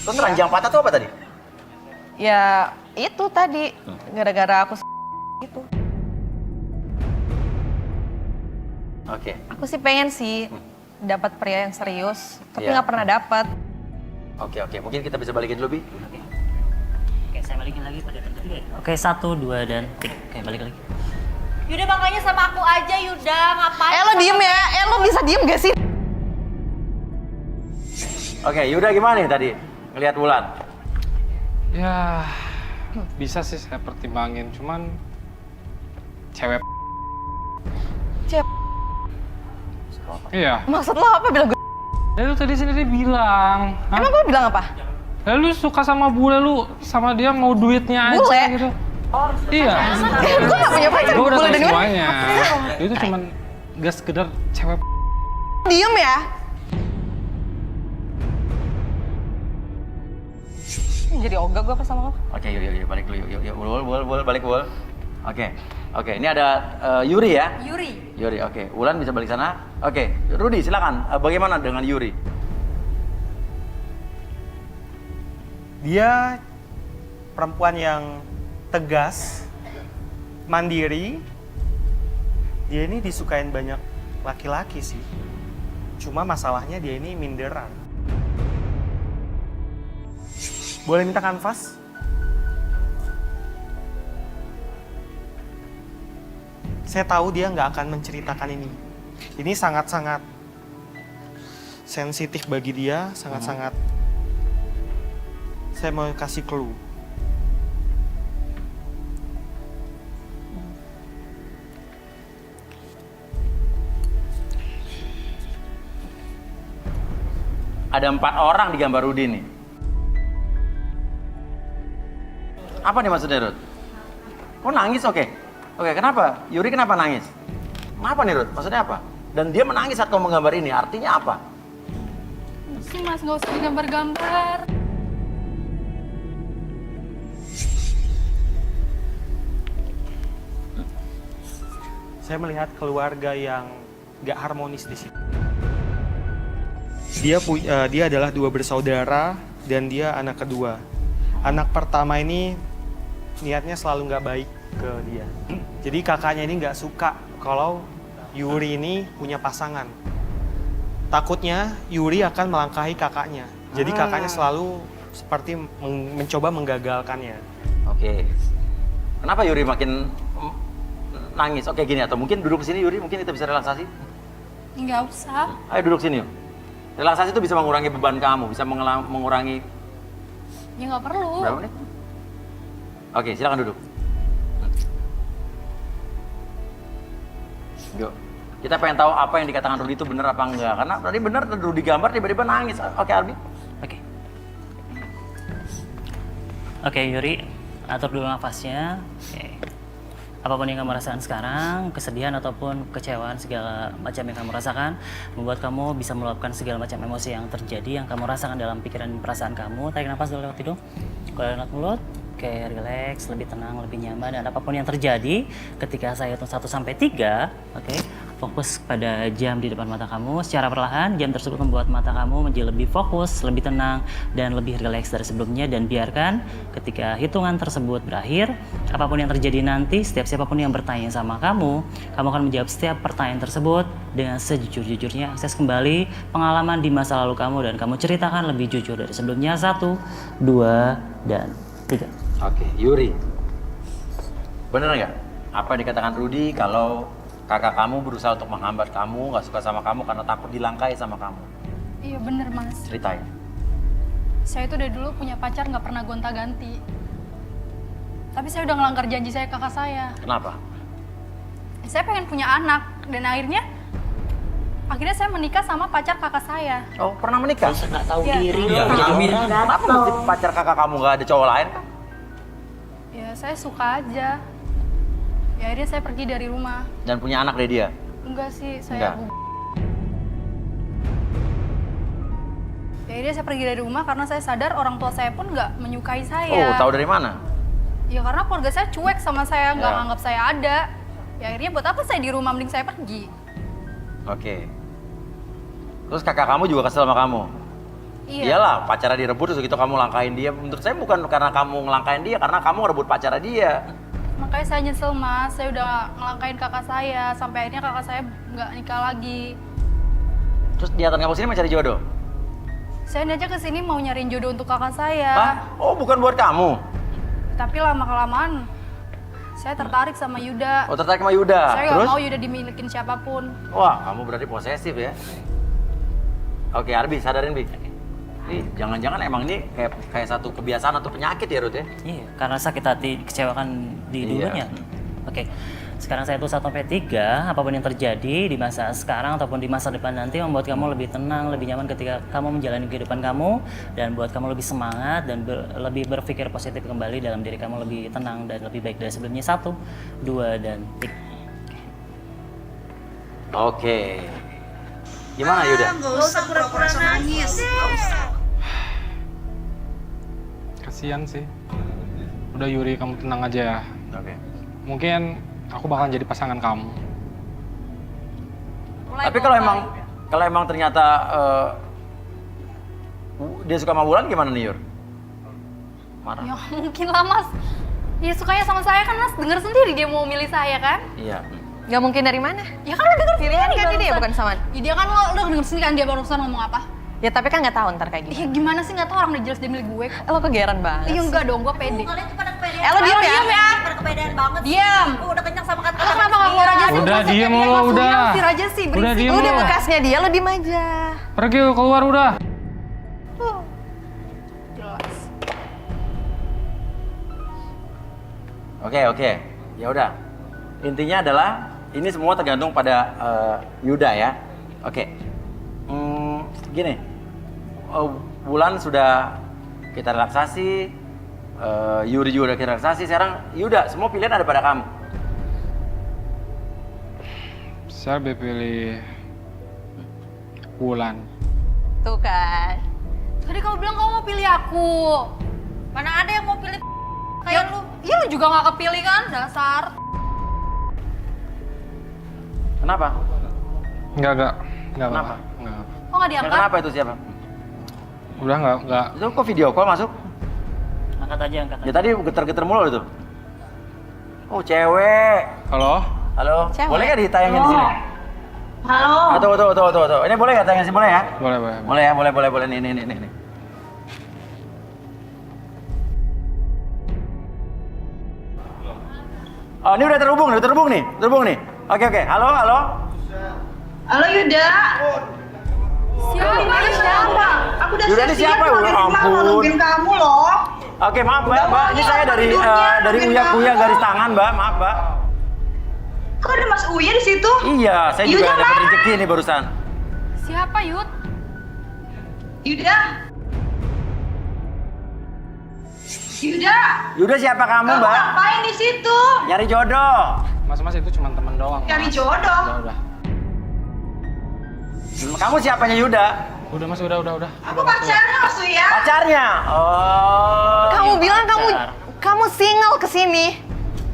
Terus ranjang patah tuh apa tadi? Ya itu tadi, gara-gara aku gitu. Oke. Aku sih pengen sih dapat pria yang serius, tapi Iya. nggak pernah dapat. Oke, mungkin kita bisa balikin dulu, Bi. Oke, saya balikin lagi pada ketiga. Oke, 1, 2, dan tik. Oke, balik lagi. Yuda makanya sama aku aja Yuda, ngapain? Lo diem ya, lo bisa diem gak sih? Oke, Yuda gimana nih tadi ngelihat Wulan? Ya, bisa sih saya pertimbangin, cuman cewek. Cewek? Iya. Maksud lo apa bilang gue? Ya lu tadi sendiri bilang. Emang gue bilang apa? Ya lu suka sama bule, lu sama dia mau duitnya aja Bule? gitu. Iya. Gue gak punya pacar, Gue udah bule tahu dari mana? semuanya. Itu cuman gak sekedar cewek. Diem ya? Jadi ogah gue apa sama lo? Oke, yuk balik dulu, yuk, Wul, balik Wul. Oke, ini ada Yuri ya? Yuri, oke. Wulan bisa balik sana. Oke, Rudi silakan. Bagaimana dengan Yuri? Dia perempuan yang tegas, mandiri. Dia ini disukain banyak laki-laki sih. Cuma masalahnya dia ini minderan. Boleh minta kanvas? Saya tahu dia nggak akan menceritakan ini. Ini sangat-sangat sensitif bagi dia, sangat-sangat. Saya mau kasih clue. Ada 4 orang di gambar Rudi nih. Apa nih maksudnya, Rud? Kok nangis? Oke, kenapa? Yuri kenapa nangis? Kenapa nih, Rud? Maksudnya apa? Dan dia menangis saat kau menggambar ini, artinya apa? Sih Mas, nggak usah digambar-gambar. Saya melihat keluarga yang gak harmonis di situ. Dia adalah 2 bersaudara dan dia anak kedua. Anak pertama ini niatnya selalu nggak baik ke dia. Jadi kakaknya ini nggak suka kalau Yuri ini punya pasangan. Takutnya Yuri akan melangkahi kakaknya. Jadi kakaknya selalu seperti mencoba menggagalkannya. Oke. Kenapa Yuri makin nangis? Oke, gini, atau mungkin duduk sini Yuri, mungkin kita bisa relaksasi. Nggak usah. Ayo duduk sini yuk. Relaksasi itu bisa mengurangi beban kamu, bisa mengurangi. Ya nggak perlu. Berapa menit? Oke, silakan duduk. Yuk. Kita pengen tahu apa yang dikatakan Rudi itu benar apa enggak. Karena tadi benar Rudi gambar tiba-tiba nangis. Oke, Arbi. Oke, Yuri, atur dulu nafasnya. Oke. Apapun yang kamu rasakan sekarang, kesedihan ataupun kecewaan segala macam yang kamu rasakan, membuat kamu bisa meluapkan segala macam emosi yang terjadi, yang kamu rasakan dalam pikiran dan perasaan kamu. Tarik nafas dulu lewat hidung, keluar lewat mulut. Oke, relax, lebih tenang, lebih nyaman, dan apapun yang terjadi ketika saya hitung 1 sampai 3, oke, fokus pada jam di depan mata kamu. Secara perlahan, jam tersebut membuat mata kamu menjadi lebih fokus, lebih tenang, dan lebih relax dari sebelumnya. Dan biarkan ketika hitungan tersebut berakhir, apapun yang terjadi nanti, setiap siapapun yang bertanya sama kamu akan menjawab setiap pertanyaan tersebut dengan sejujur-jujurnya. Akses kembali pengalaman di masa lalu kamu, dan kamu ceritakan lebih jujur dari sebelumnya. 1, 2, dan 3. Oke, Yuri. Bener nggak apa yang dikatakan Rudi kalau kakak kamu berusaha untuk menghambat kamu, nggak suka sama kamu karena takut dilangkai sama kamu? Iya bener Mas. Ceritain. Saya itu dari dulu punya pacar nggak pernah gonta-ganti. Tapi saya udah ngelanggar janji saya ke kakak saya. Kenapa? Saya pengen punya anak dan akhirnya saya menikah sama pacar kakak saya. Oh, pernah menikah? Nggak tahu Ya. diri. Kenapa mesti pacar kakak kamu nggak ada cowok lain? Ya saya suka aja. Ya akhirnya saya pergi dari rumah. Dan punya anak dari dia? Enggak sih, saya Enggak. Ya akhirnya saya pergi dari rumah karena saya sadar orang tua saya pun nggak menyukai saya. Oh, tahu dari mana? Ya karena keluarga saya cuek sama saya, nggak Ya. nganggap saya ada. Ya akhirnya buat apa saya di rumah, mending saya pergi. Oke. Terus kakak kamu juga kesel sama kamu? Iya. Iyalah, pacarnya direbut terus gitu kamu langkain dia. Menurut saya bukan karena kamu ngelangkain dia, karena kamu ngerebut pacarnya dia. Makanya saya nyesel Mas, saya udah ngelangkain kakak saya, sampai akhirnya kakak saya nggak nikah lagi. Terus niatan kamu sini mencari jodoh? Saya aja kesini mau nyariin jodoh untuk kakak saya. Hah? Oh, bukan buat kamu? Tapi lama-kelamaan Saya tertarik sama Yuda. Oh, tertarik sama Yuda. Saya Terus? nggak mau Yuda dimilikin siapapun. Wah, kamu berarti posesif ya. Oke, Arbi, sadarin, Bi. Ini jangan-jangan emang ini kayak satu kebiasaan atau penyakit ya, Ruth ya? Iya, karena sakit hati kecewakan di dulunya. Oke, sekarang saya tuh 1-3, apapun yang terjadi di masa sekarang ataupun di masa depan nanti membuat kamu lebih tenang, lebih nyaman ketika kamu menjalani kehidupan kamu dan buat kamu lebih semangat dan lebih berpikir positif kembali dalam diri kamu lebih tenang dan lebih baik dari sebelumnya. 1, 2, dan 3. Oke. Gimana Yuda? Nggak usah pura-pura nangis. Nggak usah. Kasian sih. Udah Yuri, kamu tenang aja ya. Oke. Mungkin aku bakalan jadi pasangan kamu. Tapi kalau emang ternyata dia suka sama Wulan gimana nih, Yur? Marah. Ya mungkin lah Mas. Ya sukanya sama saya kan Mas, denger sendiri dia mau milih saya kan? Iya. Gak mungkin dari mana? Ya kan lo denger Pilihan sendiri kan dia barusan. bukan sama. Ya dia kan lo denger sendiri kan dia barusan ngomong apa? Ya tapi kan nggak tahu ntar kayak gimana. Ya gimana sih nggak tahu orang udah jelas dia milik gue kok. Lo kegeran banget. Iya enggak dong, gue pede. Kalian tuh pada kepedean. Lo diem ya? Pada kepedean banget. Diam. Gue udah kenyang sama kata-kata. Lo kenapa nggak keluar aja sih? Udah, Gua diem sekalian lo, langsung udah. Usir aja sih, Udah, berisik. diem Udah lo. bekasnya dia, lo diem aja. Pergi keluar udah. Jelas. Oke. Ya udah. Intinya adalah ini semua tergantung pada Yuda ya. Oke. Gini. Wulan sudah kita relaksasi, Yuri juga udah kita relaksasi. Sekarang Yuda, semua pilihan ada pada kamu. Saya lebih pilih Wulan. Tuh kan. Tadi kamu bilang kamu mau pilih aku. Mana ada yang mau pilih kayak lu? Iya lu juga nggak kepilih kan, dasar. Kenapa? Enggak Kenapa? apa-apa. Enggak. Kok nggak diangkat? Kenapa itu siapa? Udah enggak. Itu kok video call masuk? Angkat aja. Ya tadi geter-geter mulu itu. Oh, cewek. Halo? Halo. Cewek. Boleh nggak ditayangin di sini? Halo. Tuh. Ini boleh nggak tayangin sini, boleh ya? Boleh. Boleh ya, boleh. Nih. Oh, ini udah terhubung nih. Oke. Halo. Halo Yuda. Siapa? Aku udah Yuda ini siapa? Ya ampun. nungguin kamu loh. Oke, maaf Mbak. Ini saya dari tidurnya, Uya garis tangan, Mbak. Maaf, Mbak. Kok ada Mas Uya di situ? Iya, saya juga Yuda, dapat mana? rezeki nih barusan. Siapa Yud? Yuda. Yuda siapa kamu, Kamu Mbak? ngapain di situ? Nyari jodoh. Mas itu cuma temen doang. Cari Mas. jodoh. Udah. Kamu siapanya Yuda? Udah Mas, udah. Aku pacarnya Mas Uya. Pacarnya? Oh. Kamu iya, bilang pacar. kamu single kesini.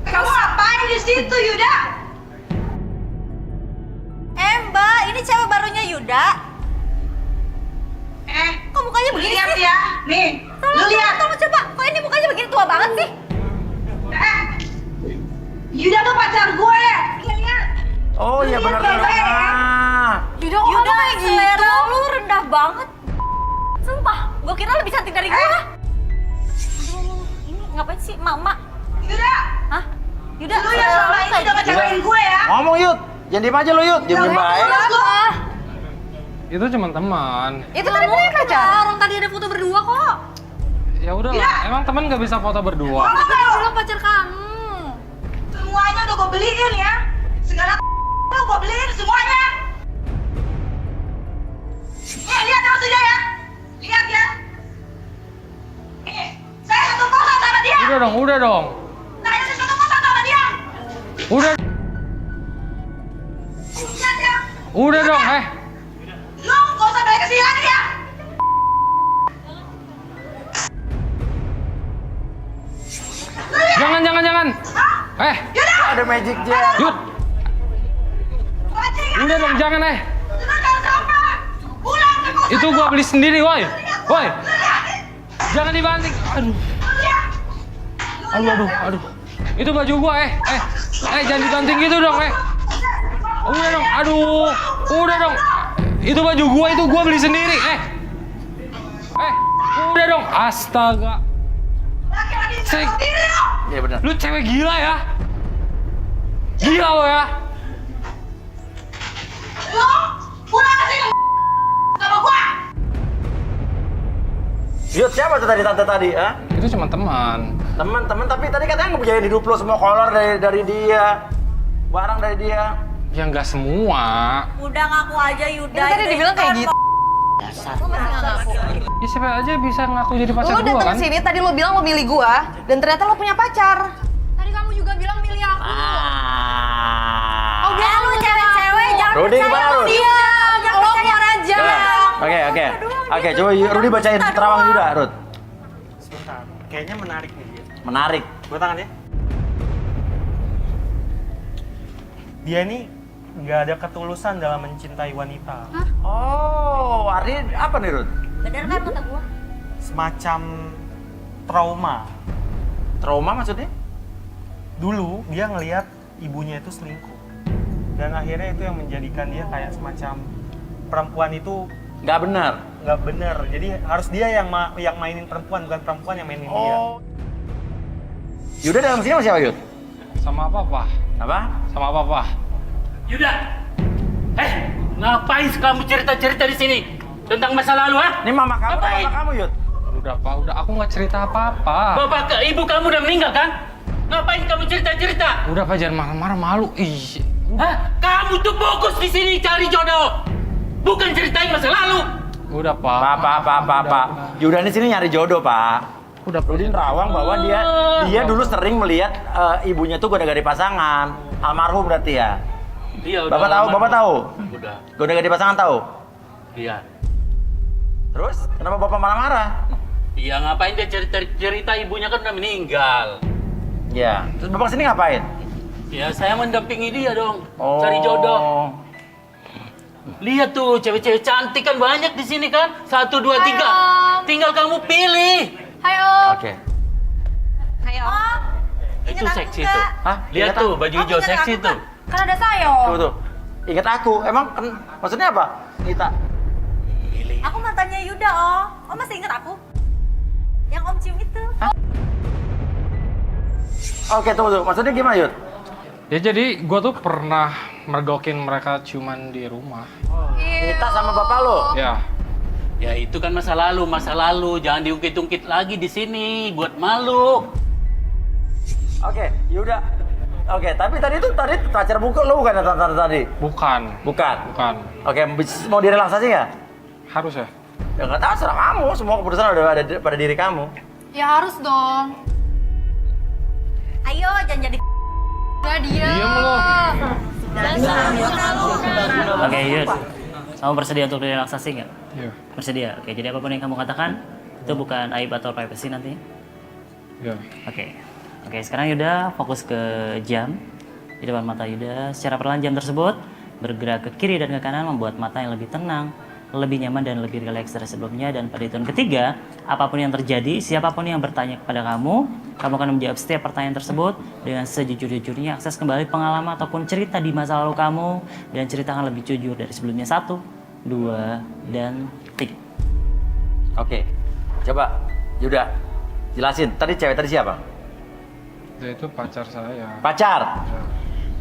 Kamu ngapain di situ Yuda? Mbak, ini cewek barunya Yuda. Kok mukanya begini Lihat sih? ya. Nih, lu lihat. Tolong coba, kok ini mukanya begini tua banget sih? Yuda tuh pacar gue. Lihat. Oh iya benar. Yuda kok kamu kayak gitu? Selera lu rendah banget. Sumpah, gue kira lebih cantik dari gue. Aduh, ini ngapain sih, Mak? Yuda. Hah? Yuda, Lu yang selama ini udah ngecewain gue ya. Ngomong Yud. Jangan diem aja lo Yud. Diem baik. Itu cuma teman. Itu tadi punya pacar. Orang tadi ada foto berdua kok. Ya udahlah, emang teman nggak bisa foto berdua. Kamu kan bilang pacar kamu. Semuanya udah gue beliin ya. Segala gue beliin semuanya. Lihat maksudnya ya. Lihat ya. Saya satu kosan sama dia. Udah dong. Saya satu kosan sama dia. Udah Lihat ya. dong, Lu gak usah balik kesini lagi ya. Jangan. Ada magic jar. Yud. Udah dong, jangan Itu gua beli sendiri, woi. Jangan dibanting. Aduh. Itu baju gua, jangan dibanting gitu dong, Udah dong, udah dong. Itu baju gua, itu gua beli sendiri, udah dong, astaga. Iya benar. Lu cewek gila ya? Gila lo ya. Lo pulang ke sini sama gua. Yud, siapa tuh tadi tante tadi, ha? Itu cuma teman. Teman-teman, tapi tadi katanya ngebiayain hidup lo, semua kolor dari dia, barang dari dia. Ya nggak semua. Udah ngaku aja Yuda. Itu tadi dibilang kayak gitu. Lu masih nggak ngaku? Ya siapa aja bisa ngaku jadi pacar Lu gua datang kan? sini tadi lu bilang lo milih gua dan ternyata lo punya pacar. Tadi kamu juga bilang milih aku. Ah. Oh dia lu cewek-cewek jangan Rudy, percaya gimana, sama Rudy? dia. Jangan percaya aja. Oke, coba Rudy bacain terawang Yuda, Rud. Sebentar, kayaknya menarik nih dia. Menarik. Gua tangan ya. Dia ini nggak ada ketulusan dalam mencintai wanita. Oh, artinya apa nih, Rud? Bener kan kata gua? Semacam trauma. Trauma maksudnya? Dulu dia ngelihat ibunya itu selingkuh. Dan akhirnya itu yang menjadikan dia kayak semacam perempuan itu nggak benar. Nggak benar. Jadi harus dia yang mainin perempuan, bukan perempuan yang mainin dia. Yuda dalam sini sama siapa, Yud? Sama apa? Apa? Sama apa? Yuda, ngapain kamu cerita-cerita di sini tentang masa lalu, ha? Ini mama kamu, Yud. Udah Pak, udah aku nggak cerita apa-apa. Ibu kamu udah meninggal kan? Ngapain kamu cerita-cerita? Udah Pak, jangan marah-marah, malu. Ih. Hah? Kamu tuh fokus di sini cari jodoh, bukan ceritain masa lalu. Udah Pak. Pak. Yuda di sini nyari jodoh, Pak. Udah Rudi nerawang bahwa dia dulu sering melihat ibunya tuh gonta-ganti pasangan. Almarhum berarti ya. Iya, udah. Bapak tahu? Udah. Gonta-ganti pasangan tahu? Iya. Terus kenapa Bapak marah-marah? Iya, ngapain dia cerita ibunya kan udah meninggal. Ya, terus Bapak sini ngapain? Ya, saya mendampingi dia dong, cari jodoh. Lihat tuh, cewek-cewek cantik kan banyak di sini kan? 1, 2, 3. Tinggal kamu pilih. Hai Om. Oke. Hai Om. Itu seksi tuh. Hah? Lihat tuh, baju hijau seksi tuh. Kan ada saya Om. Tuh. Ingat aku. Emang maksudnya apa? Kita. Aku mantannya Yuda Om. Om masih ingat aku? Yang Om cium itu. Oke, tunggu. Maksudnya gimana, Yud? Ya jadi gue tuh pernah mergokin mereka ciuman di rumah. Kita sama bapak lo? Ya. Ya itu kan masa lalu. Jangan diungkit-ungkit lagi di sini, buat malu. Oke, Yuda. Oke, tapi tadi pacar buku lo bukan tadi? Bukan. Oke, mau direlaksasi nggak? Harus ya? Ya nggak tahu, serah kamu. Semua keputusan udah ada pada diri kamu. Ya harus dong. Ayo, jangan jadi Gak dia. Diam lo. Oke, Yud. Kamu bersedia untuk direlaksasi nggak? Iya. Bersedia. Oke, jadi apapun yang kamu katakan itu bukan aib atau privacy nanti. Iya. Oke, sekarang Yuda fokus ke jam di depan mata Yuda. Secara perlahan jam tersebut bergerak ke kiri dan ke kanan membuat mata yang lebih tenang, lebih nyaman dan lebih rileks dari sebelumnya. Dan pada hitungan ketiga, apapun yang terjadi, siapapun yang bertanya kepada kamu akan menjawab setiap pertanyaan tersebut dengan sejujur-jujurnya. Akses kembali pengalaman ataupun cerita di masa lalu kamu dan ceritakan lebih jujur dari sebelumnya. 1, 2, dan 3. Oke, coba Yuda jelasin. Tadi cewek tadi siapa? Dia itu pacar saya. Pacar.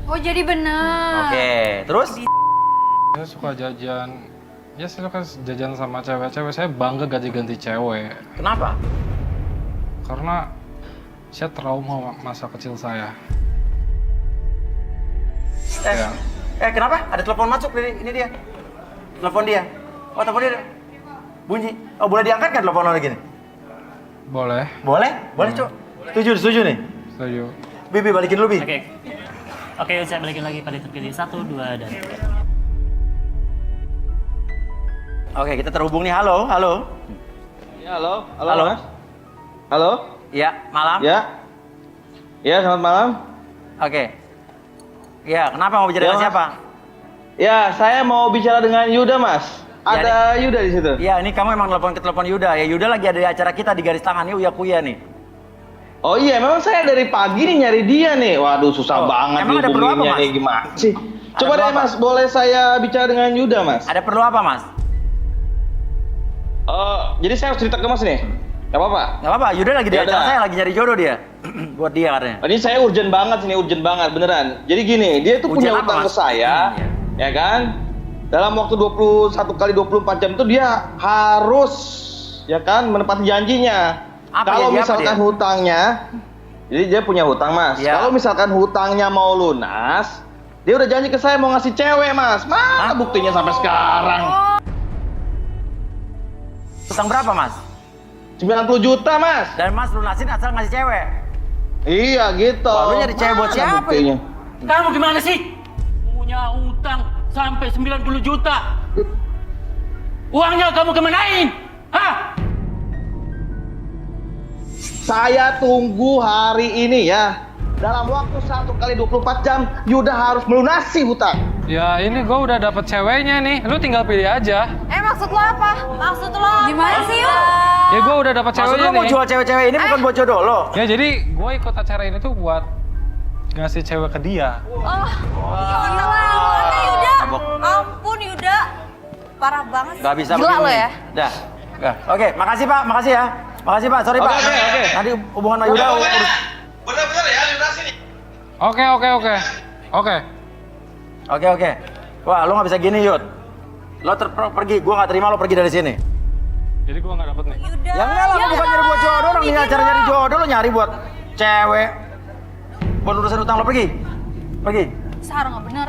Oh jadi bener. Oke, terus? Saya suka jajan. Ya saya suka jajan sama cewek-cewek. Saya bangga ganti-ganti cewek. Kenapa? Karena saya trauma masa kecil saya. Kenapa? Ada telepon masuk ini dia. Telepon dia. Oh, telepon dia. Bunyi. Oh, boleh diangkat kan telepon lagi nih? Boleh. Boleh? Boleh, Cuk. Setuju nih? Setuju. Bibi balikin dulu, Bi. Oke, saya balikin lagi pada terkini 1, 2, dan 3. Oke, kita terhubung nih. Halo. Ya, halo, Mas. Halo? Ya, malam. Ya, selamat malam. Oke. Ya, kenapa mau bicara dengan siapa? Ya, saya mau bicara dengan Yuda, Mas. Ada Yuda di situ. Ya, ini kamu emang telepon Yuda. Ya, Yuda lagi ada di acara kita di Garis Tangan nih, Uya Kuya nih. Oh iya, memang saya dari pagi nih nyari dia nih. Waduh, susah banget emang ada perlu apa, dihubunginya Mas? nih, gimana sih? Coba deh, Mas, boleh saya bicara dengan Yuda, Mas? Ada perlu apa, Mas? Jadi saya harus cerita ke Mas nih? Gak apa-apa? Gak apa-apa, Yuda lagi di Ya acara udah. saya, lagi nyari jodoh dia. Buat dia katanya. Ini saya urgent banget sini, urgent banget beneran. Jadi gini, dia itu punya Urgent apa, utang ke Mas? saya, ya kan? Dalam waktu 21 kali 24 jam itu dia harus, ya kan, menepati janjinya. Apa Kalau janji apa misalkan dia? hutangnya, jadi dia punya hutang, Mas. Ya. Kalau misalkan hutangnya mau lunas, dia udah janji ke saya mau ngasih cewek, Mas. Mana buktinya sampai sekarang? Utang berapa, Mas? 90 juta, Mas. Dan Mas lunasin asal ngasih cewek. Iya, gitu. Wah, lu nyari cewek buat Mana siapa buktinya? Kamu gimana sih? Punya utang sampai 90 juta. Uangnya kamu kemanain? Hah? Saya tunggu hari ini ya. Dalam waktu 1 kali 24 jam, Yuda harus melunasi hutang. Ya ini gue udah dapet ceweknya nih, lu tinggal pilih aja. Maksud lo apa? Maksud lo gimana sih, Yud? Ya gue udah dapet Maksud ceweknya lu mau nih. jual cewek-cewek ini bukan buat jodoh lo? Ya jadi gue ikut acara ini tuh buat ngasih cewek ke dia. Gimana, Yuda? Ampun, Yuda. Parah banget. Gak bisa Gila begini. lo ya? Dah. Oke, makasih Pak, makasih ya. Makasih Pak, sorry Pak. Oke. Nanti hubungan sama Yuda urus. Bener-bener ya, lunasi nih. Oke. Oke. Wah, lo gak bisa gini, Yud. Lo pergi, gua gak terima lo pergi dari sini. Jadi gue gak dapet nih. Ya enggak lah, lo bukan nyari buat jodoh, orang ini acara nyari jodoh, lo nyari buat cewek. Buat urusan utang lo pergi. Pergi. Sarah nggak bener.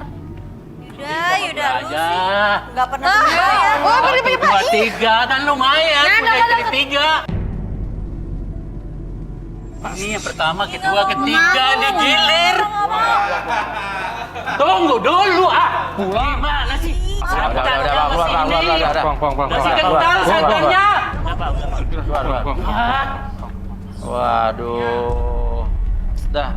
Yuda, lu Aja. sih nggak pernah bayar. Oh, beli Dua tiga kan lumayan. Udah istri tiga. Ini yang pertama, kedua, ketiga, nih gilir. Tunggu dulu Gimana sih? Pulang. Kasih kental santannya. Waduh. Dah.